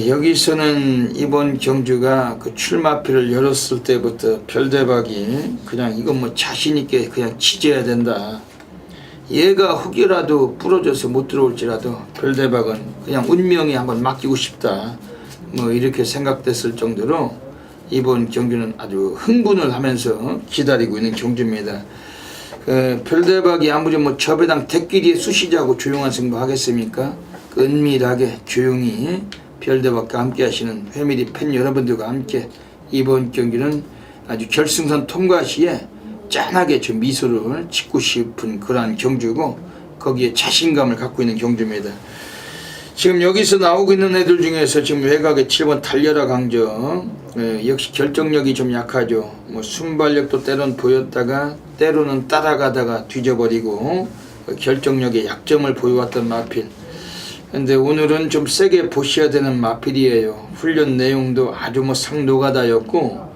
여기서는 이번 경주가 출마표를 열었을 때부터 별대박이 그냥 이건 자신있게 그냥 치져야 된다. 얘가 혹여라도 부러져서 못 들어올지라도 별대박은 그냥 운명에 한번 맡기고 싶다. 이렇게 생각됐을 정도로 이번 경주는 아주 흥분을 하면서 기다리고 있는 경주입니다. 별대박이 아무리 저배당 대끼리에 쑤시자고 조용한 승부 하겠습니까? 은밀하게 조용히 별대박과 함께 하시는 회미리 팬 여러분들과 함께 이번 경기는 아주 결승선 통과 시에 짠하게 좀 미소를 짓고 싶은 그러한 경주고 거기에 자신감을 갖고 있는 경주입니다. 지금 여기서 나오고 있는 애들 중에서 지금 외곽에 7번 달려라 강정 역시 결정력이 좀 약하죠. 순발력도 때론 보였다가 때로는 따라가다가 뒤져버리고 결정력의 약점을 보여왔던 마필. 근데 오늘은 좀 세게 보셔야 되는 마필이에요. 훈련 내용도 아주 상노가다였고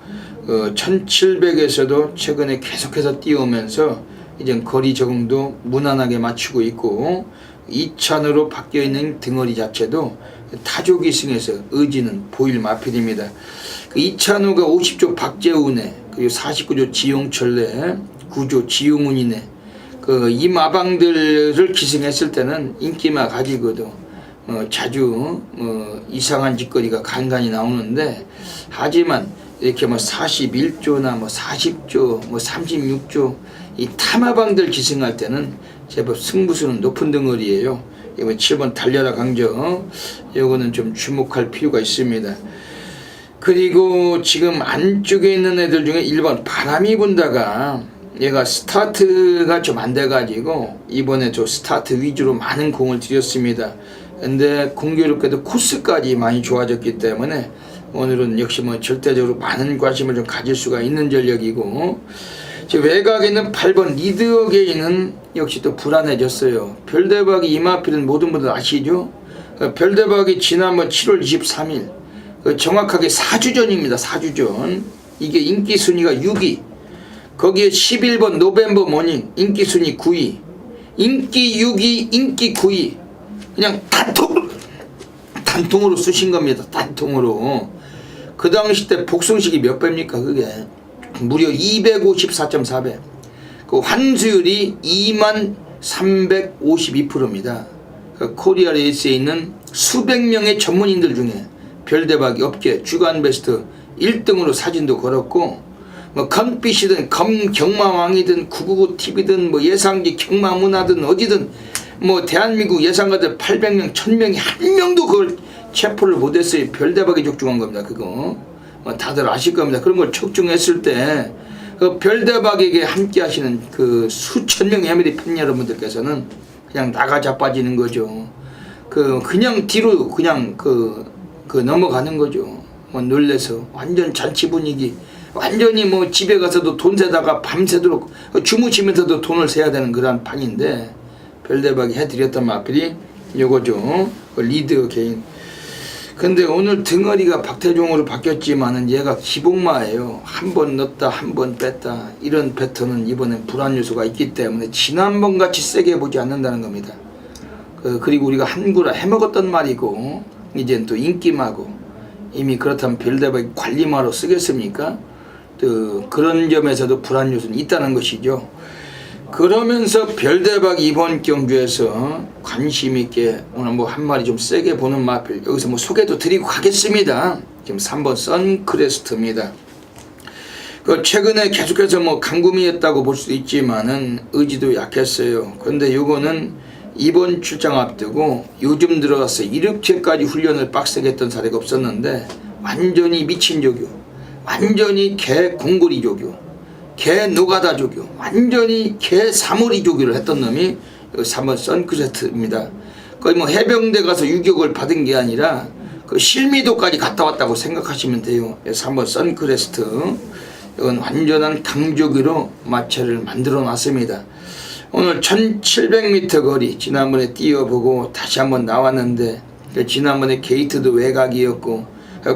1700에서도 최근에 계속해서 뛰어오면서 이제 거리 적응도 무난하게 맞추고 있고 2찬으로 바뀌어있는 등어리 자체도 타조기 승에서 의지는 보일 마필입니다. 2찬호가 50조 박재훈에 그리고 49조 지용철내 9조 지용훈이네 이 마방들을 기승했을 때는 인기만 가지고도 자주 이상한 짓거리가 간간히 나오는데 하지만 이렇게 41조나 40조 36조 이 타마방들 기승할 때는 제법 승부수는 높은 덩어리예요. 이번 7번 달려라 강정 요거는 좀 주목할 필요가 있습니다. 그리고 지금 안쪽에 있는 애들 중에 1번 바람이 분다가 얘가 스타트가 좀 안 돼가지고 이번에 저 스타트 위주로 많은 공을 들였습니다. 근데 공교롭게도 코스까지 많이 좋아졌기 때문에 오늘은 역시 절대적으로 많은 관심을 좀 가질 수가 있는 전력이고 외곽에 있는 8번 리드어게인은 역시 또 불안해졌어요. 별대박이 이마필은 모든 분들 아시죠? 별대박이 지난번 7월 23일 정확하게 4주 전입니다. 4주 전 이게 인기 순위가 6위 거기에 11번 노벤버 모닝 인기 순위 9위 인기 6위 인기 9위 그냥 단통으로 쓰신 겁니다. 단통으로 그 당시 때 복승식이 몇 배입니까? 그게 무려 254.4배 그 환수율이 2352%입니다. 코리아 레이스에 있는 수백 명의 전문인들 중에 별대박이 업계 주간 베스트 1등으로 사진도 걸었고 건빛이든 경마왕이든 999TV든 예상지 경마문화든 어디든 대한민국 예상가들 800명 1000명이 한 명도 그걸 체포를 못했어요. 별대박이 족중한 겁니다. 그거 다들 아실 겁니다. 그런 걸 척중했을 때 그 별대박에게 함께 하시는 그 수천 명의 해밀리 팬 여러분들께서는 그냥 나가 자빠지는 거죠. 그냥 뒤로 그냥 넘어가는 거죠. 놀래서 완전 잔치 분위기 완전히 집에 가서도 돈 세다가 밤새도록 주무시면서도 돈을 세야 되는 그런 판인데 별대박이 해드렸던 마필이 요거죠. 리드 개인. 근데 오늘 등어리가 박태종으로 바뀌었지만은 얘가 기복마예요. 한 번 넣었다 한 번 뺐다 이런 패턴은 이번엔 불안 요소가 있기 때문에 지난번 같이 세게 보지 않는다는 겁니다. 그리고 우리가 한구라 해먹었던 말이고 이젠 또 인기마고 이미 그렇다면 별대박이 관리마로 쓰겠습니까? 그런 점에서도 불안 요소는 있다는 것이죠. 그러면서 별대박 이번 경주에서 관심있게 오늘 한 마리 좀 세게 보는 마필 여기서 소개도 드리고 가겠습니다. 지금 3번 선크레스트입니다. 최근에 계속해서 강구미했다고 볼 수도 있지만은 의지도 약했어요. 근데 요거는 이번 출장 앞두고 요즘 들어가서 이렇게까지 훈련을 빡세게 했던 사례가 없었는데 완전히 미친 조교, 완전히 개 공고리 조교, 개 노가다 조교, 완전히 개 사머리 조교를 했던 놈이 3번 선크레스트입니다. 거의 뭐 해병대 가서 유격을 받은 게 아니라 그 실미도까지 갔다 왔다고 생각하시면 돼요. 3번 선크레스트. 이건 완전한 강조기로 마차를 만들어 놨습니다. 오늘 1700m 거리 지난번에 뛰어보고 다시 한번 나왔는데, 지난번에 게이트도 외곽이었고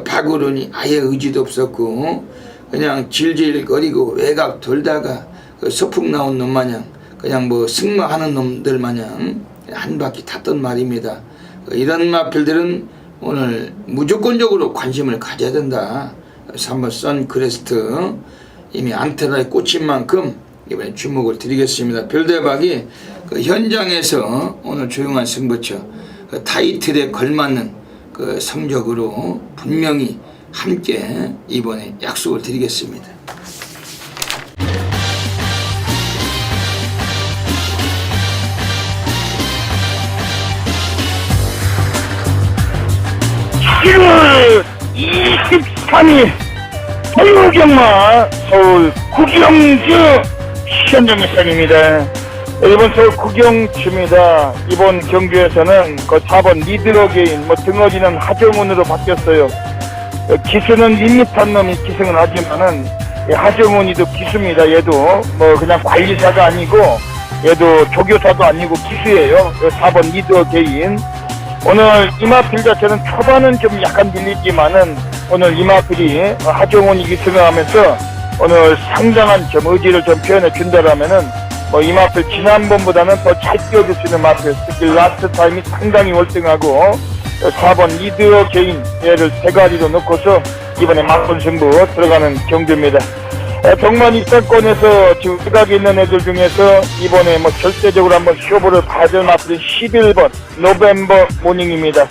파고론이 아예 의지도 없었고 그냥 질질거리고 외곽 돌다가 그 소풍 나온 놈 마냥 그냥 뭐 승마하는 놈들 마냥 한 바퀴 탔던 말입니다. 이런 마필들은 오늘 무조건적으로 관심을 가져야 된다. 3번 선크레스트 이미 안테나에 꽂힌 만큼 이번에 주목을 드리겠습니다. 별대박이 그 현장에서 오늘 조용한 승부처 그 타이틀에 걸맞는 그 성적으로 분명히 함께 이번에 약속을 드리겠습니다. (7월 23일) 서울경마 서울 구경주 현장의상입니다. 이번 서울 구경주입니다. 이번 경주에서는 그 4번 리드어게인 등어리는 하정운으로 바뀌었어요. 기수는 밋밋한 놈이 기승은 하지만은 하정운이도 기수입니다. 얘도 뭐 그냥 관리사가 아니고 얘도 조교사도 아니고 기수예요. 4번 리드어게인. 오늘 이마필 자체는 초반은 좀 약간 밀리지만은 오늘 이마필이 하정운이 기승을 하면서 오늘 상당한 좀 의지를 좀 표현해 준다라면은 이마필 지난번보다는 더 잘 뛰어줄 수 있는 마필, 특히 라스트 타임이 상당히 월등하고 4번 리드어 개인 얘를 대가리로 넣고서 이번에 막판 승부 들어가는 경주입니다. 동만 입상권에서 지금 외곽에 있는 애들 중에서 이번에 절대적으로 한번 쇼부를 봐야 될 마필은 11번 노벤버 모닝입니다.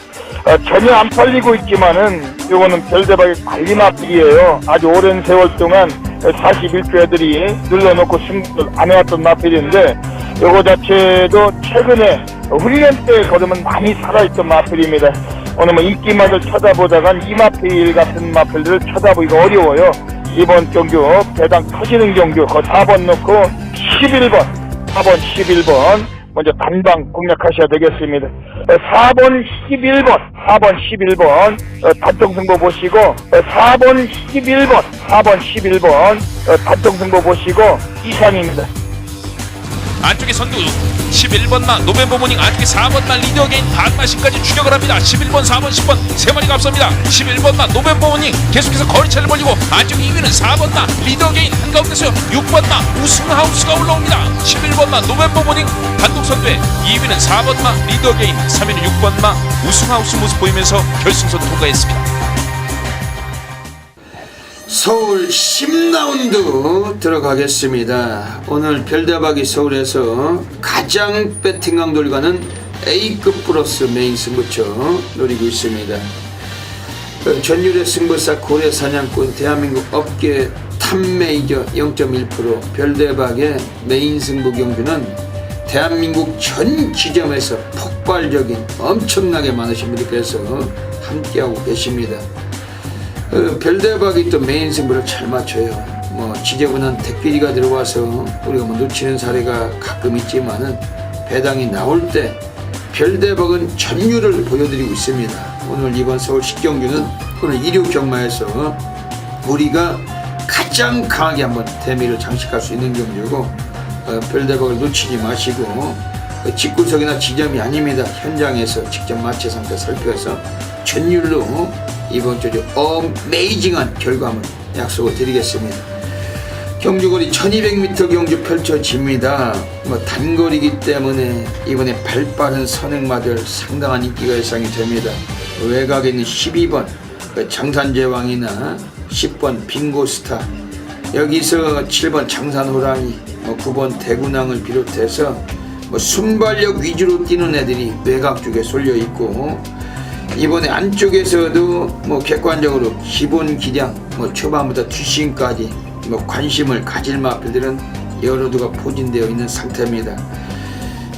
전혀 안 팔리고 있지만은 요거는 별대박의 관리 마필이에요. 아주 오랜 세월 동안 41조 애들이 눌러놓고 승부를 안 해왔던 마필인데 요거 자체도 최근에 훈련 때 걸으면 많이 살아있던 마필입니다. 오늘 인기마들 쳐다보다간 이 마필 같은 마필들을 쳐다보기가 어려워요. 이번 경주 대당 터지는 경주 그 4번 넣고 4번 11번 먼저 단방 공략하셔야 되겠습니다. 4번 11번 단통승부 보시고 4번 11번 단통승부 보시고 이상입니다. 안쪽에 선두 11번만 노벤버 모닝, 안쪽에 4번만 리더게인 반마신까지 추격을 합니다. 11번 4번 10번 세 마리가 앞섭니다. 11번만 노벤버 모닝 계속해서 거리차를 벌리고 안쪽 2위는 4번만 리더게인, 한가운데서 6번만 우승하우스가 올라옵니다. 11번만 노벤버 모닝 단독 선두에 2위는 4번만 리더게인, 3위는 6번만 우승하우스 모습 보이면서 결승선 통과했습니다. 서울 10라운드 들어가겠습니다. 오늘 별대박이 서울에서 가장 배팅 강도를 가는 A급 플러스 메인 승부처 노리고 있습니다. 전율의 승부사 고래사냥꾼 대한민국 업계 탑메이저 0.1% 별대박의 메인 승부 경주는 대한민국 전 지점에서 폭발적인 엄청나게 많으신 분들께서 함께하고 계십니다. 별대박이 또 메인 승부를 잘 맞춰요. 지저분한 택비리가 들어와서 우리가 놓치는 사례가 가끔 있지만은 배당이 나올 때 별대박은 전율을 보여드리고 있습니다. 오늘 이번 서울 10경주는 오늘 일요 경마에서 우리가 가장 강하게 한번 대미를 장식할 수 있는 경주고, 별대박을 놓치지 마시고 직구석이나 지점이 아닙니다. 현장에서 직접 마체 상태 살펴서 전율로 이번 주 어메이징한 결과물 약속을 드리겠습니다. 경주거리 1200m 경주 펼쳐집니다. 단거리이기 때문에 이번에 발빠른 선행마들 상당한 인기가 예상이 됩니다. 외곽에 있는 12번 장산제왕이나 10번 빙고스타, 여기서 7번 장산호랑이, 9번 대군항을 비롯해서 순발력 위주로 뛰는 애들이 외곽 쪽에 쏠려 있고, 이번에 안쪽에서도 객관적으로 기본 기량 초반부터 뒷심까지 관심을 가질 마필들은 여러 두가 포진되어 있는 상태입니다.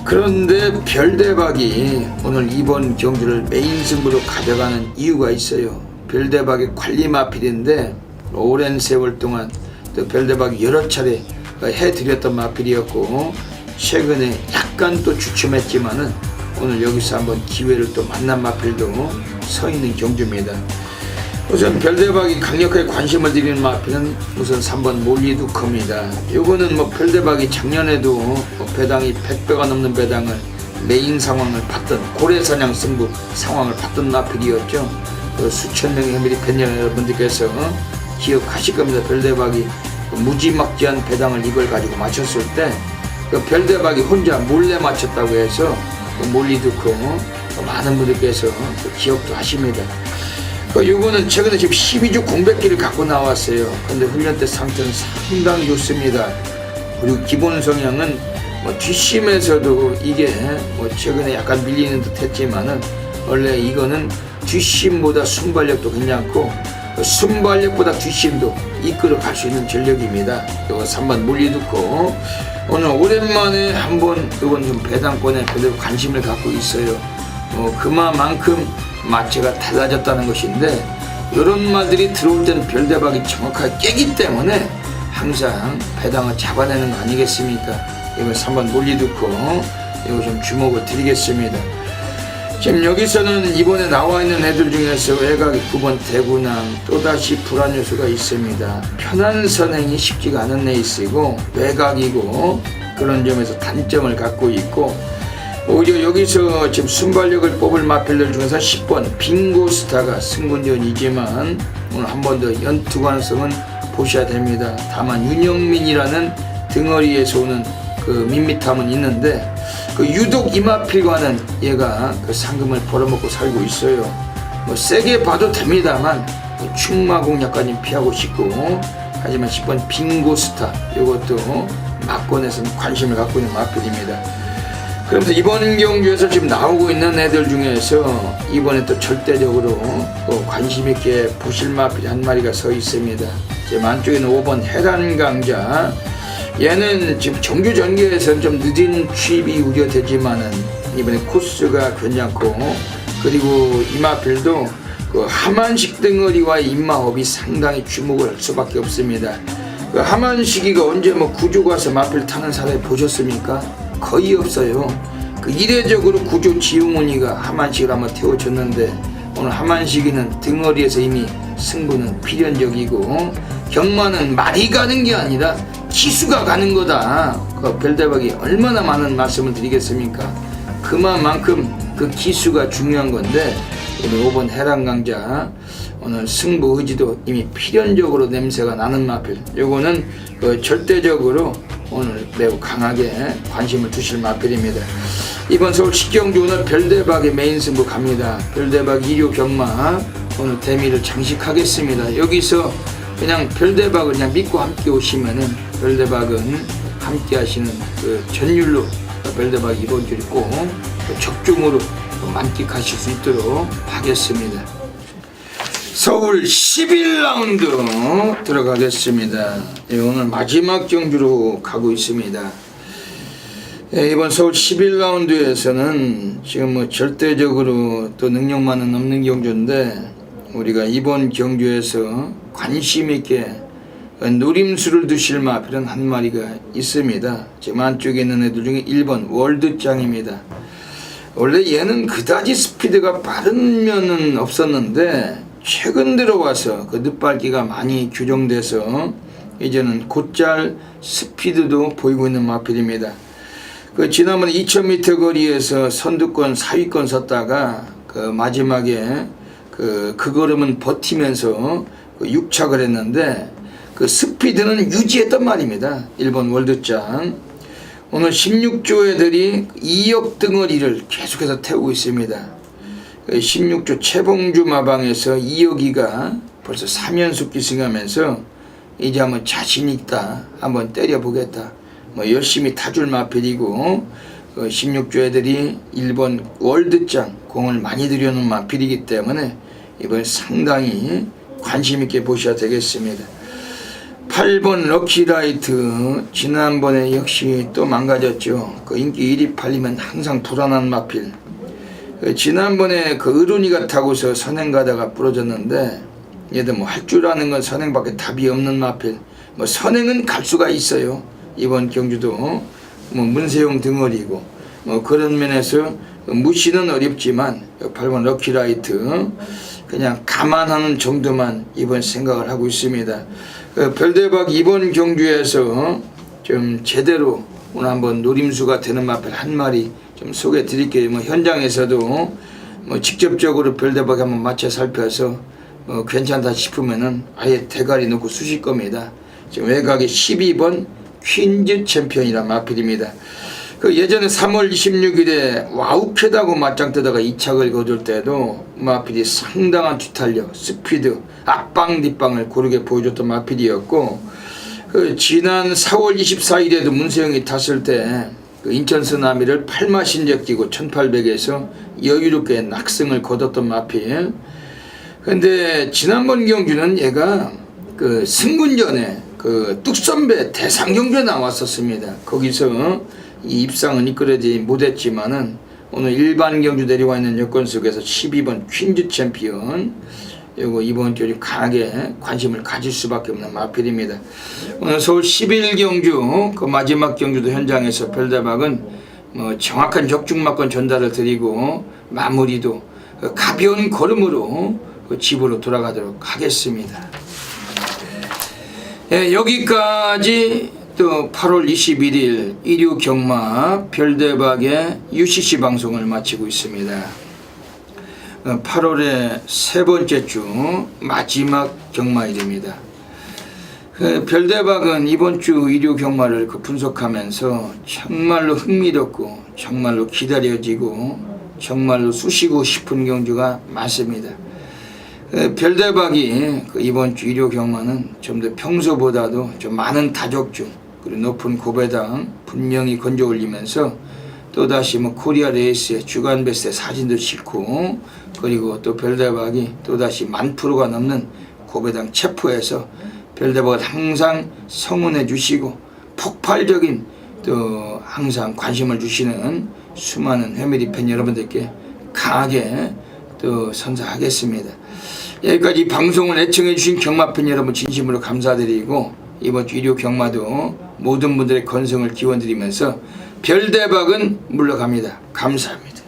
그런데 별대박이 오늘 이번 경주를 메인 승부로 가져가는 이유가 있어요. 별대박의 관리 마필인데 오랜 세월 동안 또 별대박이 여러 차례 해드렸던 마필이었고, 최근에 약간 또 주춤했지만은 오늘 여기서 한번 기회를 또 만난 마필도 서 있는 경주입니다. 우선 별대박이 강력하게 관심을 드리는 마필은 우선 3번 몰리두커입니다. 요거는 뭐 별대박이 작년에도 뭐 배당이 100배가 넘는 배당을 레인 상황을 봤던 고래사냥 승부 상황을 봤던 마필이었죠. 그 수천 명의 해밀리 팬 여러분들께서 기억하실 겁니다. 별대박이 그 무지막지한 배당을 이걸 가지고 맞췄을 때 그 별대박이 혼자 몰래 맞췄다고 해서 그 몰리두커 많은 분들께서 기억도 하십니다. 요거는 최근에 지금 12주 공백기를 갖고 나왔어요. 근데 훈련 때 상태는 상당히 좋습니다. 그리고 기본 성향은 뭐 뒷심에서도 이게 뭐 최근에 약간 밀리는 듯 했지만은 원래 이거는 뒷심보다 순발력도 괜찮고 순발력보다 뒷심도 이끌어 갈 수 있는 전력입니다. 요거 3번 몰리두커 오늘 오랜만에 한번 이건 좀 배당권에 그대로 관심을 갖고 있어요. 그만큼 마체가 달라졌다는 것인데 이런 말들이 들어올 때는 별대박이 정확하게 깨기 때문에 항상 배당을 잡아내는 거 아니겠습니까? 이번 3번 몰리두커 이거 좀 주목을 드리겠습니다. 지금 여기서는 이번에 나와 있는 애들 중에서 외곽이 9번 대구낭 또다시 불안 요소가 있습니다. 편한 선행이 쉽지가 않은 레이스이고 외곽이고 그런 점에서 단점을 갖고 있고 오히려 여기서 지금 순발력을 뽑을 마필들 중에서 10번 빙고스타가 승분전이지만 오늘 한 번 더 연투 가능성은 보셔야 됩니다. 다만 윤영민이라는 등어리에서 오는 그 밋밋함은 있는데 그 유독 이 마필과는 얘가 그 상금을 벌어먹고 살고 있어요. 뭐 세게 봐도 됩니다만 뭐 충마공 약간 피하고 싶고 하지만 10번 빙고스타 이것도 막권에서는 관심을 갖고 있는 마필입니다. 그러면서 이번 경주에서 지금 나오고 있는 애들 중에서 이번에 또 절대적으로 또 관심 있게 보실 마필이 한 마리가 서 있습니다. 지금 안쪽에는 5번 해란강자. 얘는 지금 정규 전개에서는 좀 늦은 취입이 우려되지만은 이번에 코스가 괜찮고 그리고 이 마필도 그 하만식 등어리와 입마업이 상당히 주목을 할 수밖에 없습니다. 그 하만식이가 언제 뭐 구조 가서 마필 타는 사례 보셨습니까? 거의 없어요. 그 이례적으로 구조 지용훈이가 하만식을 한번 태워줬는데 오늘 하만식이는 등어리에서 이미 승부는 필연적이고 경마는 말이 가는 게 아니라 기수가 가는 거다. 그 별대박이 얼마나 많은 말씀을 드리겠습니까? 그만큼 그 기수가 중요한 건데 오늘 5번 해란강자 오늘 승부 의지도 이미 필연적으로 냄새가 나는 마필 요거는 그 절대적으로 오늘 매우 강하게 관심을 두실 마필입니다. 이번 서울 식경주 오늘 별대박의 메인 승부 갑니다. 별대박 2류 경마 오늘 대미를 장식하겠습니다. 여기서 그냥 별대박을 그냥 믿고 함께 오시면은 별대박은 함께 하시는 그 전율로 별대박 이번 주를 꼭 적중으로 만끽하실 수 있도록 하겠습니다. 서울 11라운드 들어가겠습니다. 오늘 마지막 경주로 가고 있습니다. 이번 서울 11라운드에서는 지금 뭐 절대적으로 또 능력만은 없는 경주인데 우리가 이번 경주에서 관심 있게 노림수를 두실 마필은 한 마리가 있습니다. 지금 안쪽에 있는 애들 중에 1번 월드짱입니다. 원래 얘는 그다지 스피드가 빠른 면은 없었는데 최근 들어와서 그 늦발기가 많이 규정돼서 이제는 곧잘 스피드도 보이고 있는 마필입니다. 그 지난번에 2000m 거리에서 선두권 4위권 섰다가 그 마지막에 그 걸음은 버티면서 그 6착을 했는데 그 스피드는 유지했단 말입니다. 1번 월드짱 오늘 16조 애들이 2역 등어리를 계속해서 태우고 있습니다. 16조 최봉주 마방에서 2역이가 벌써 3연속 기승하면서 이제 한번 자신 있다 한번 때려보겠다 뭐 열심히 타줄 마필이고 16조 애들이 1번 월드짱 공을 많이 들여놓은 마필이기 때문에 이번에 상당히 관심 있게 보셔야 되겠습니다. 8번 럭키라이트 지난번에 역시 또 망가졌죠. 그 인기 1위 팔리면 항상 불안한 마필. 지난번에 그 의룬이가 타고서 선행 가다가 부러졌는데 얘도 뭐 할 줄 아는 건 선행밖에 답이 없는 마필. 뭐 선행은 갈 수가 있어요. 이번 경주도 뭐 문세용 덩어리고 그런 면에서 무시는 어렵지만 8번 럭키라이트 그냥 감안하는 정도만 이번 생각을 하고 있습니다. 별대박 이번 경주에서 좀 제대로 오늘 한번 노림수가 되는 마필 한 마리 좀 소개해 드릴게요. 현장에서도 직접적으로 별대박 한번 맞춰 살펴서 괜찮다 싶으면은 아예 대가리 놓고 수실 겁니다. 지금 외곽에 12번 퀸즈 챔피언이란 마필입니다. 예전에 3월 26일에 와우캐다고 맞짱 뜨다가 2착을 거둘 때도 마필이 상당한 뒤탄력, 스피드, 앞방 뒷방을 고르게 보여줬던 마필이었고 지난 4월 24일에도 문세영이 탔을 때 인천 쓰나미를 8마신적 뛰고 1800에서 여유롭게 낙승을 거뒀던 마필. 근데 지난번 경주는 얘가 승군전에 뚝선배 대상경주에 나왔었습니다. 거기서 이 입상은 이끌어지지 못했지만은 오늘 일반 경주 내려와 있는 여건 속에서 12번 퀸즈 챔피언 요거 이번 주 강하게 관심을 가질 수밖에 없는 마필입니다. 오늘 서울 11경주 그 마지막 경주도 현장에서 별대박은 정확한 적중마권 전달을 드리고 마무리도 가벼운 걸음으로 집으로 돌아가도록 하겠습니다. 예, 여기까지 또 8월 21일 일요 경마 별대박의 UCC 방송을 마치고 있습니다. 8월의 세 번째 주 마지막 경마일입니다. 별대박은 이번 주 일요 경마를 분석하면서 정말로 흥미롭고 정말로 기다려지고 정말로 쑤시고 싶은 경주가 많습니다. 별대박이 이번 주 일요 경마는 좀 더 평소보다도 좀 많은 다적중 그리고 높은 고배당 분명히 건져 올리면서 또다시 코리아 레이스의 주간 베스트 사진도 싣고 그리고 또 별대박이 또다시 10,000%가 넘는 고배당 체포해서 별대박을 항상 성원해 주시고 폭발적인 또 항상 관심을 주시는 수많은 회미리 팬 여러분들께 강하게 또 선사하겠습니다. 여기까지 방송을 애청해 주신 경마팬 여러분 진심으로 감사드리고 이번 주 일요 경마도 모든 분들의 건승을 기원드리면서 별대박은 물러갑니다. 감사합니다.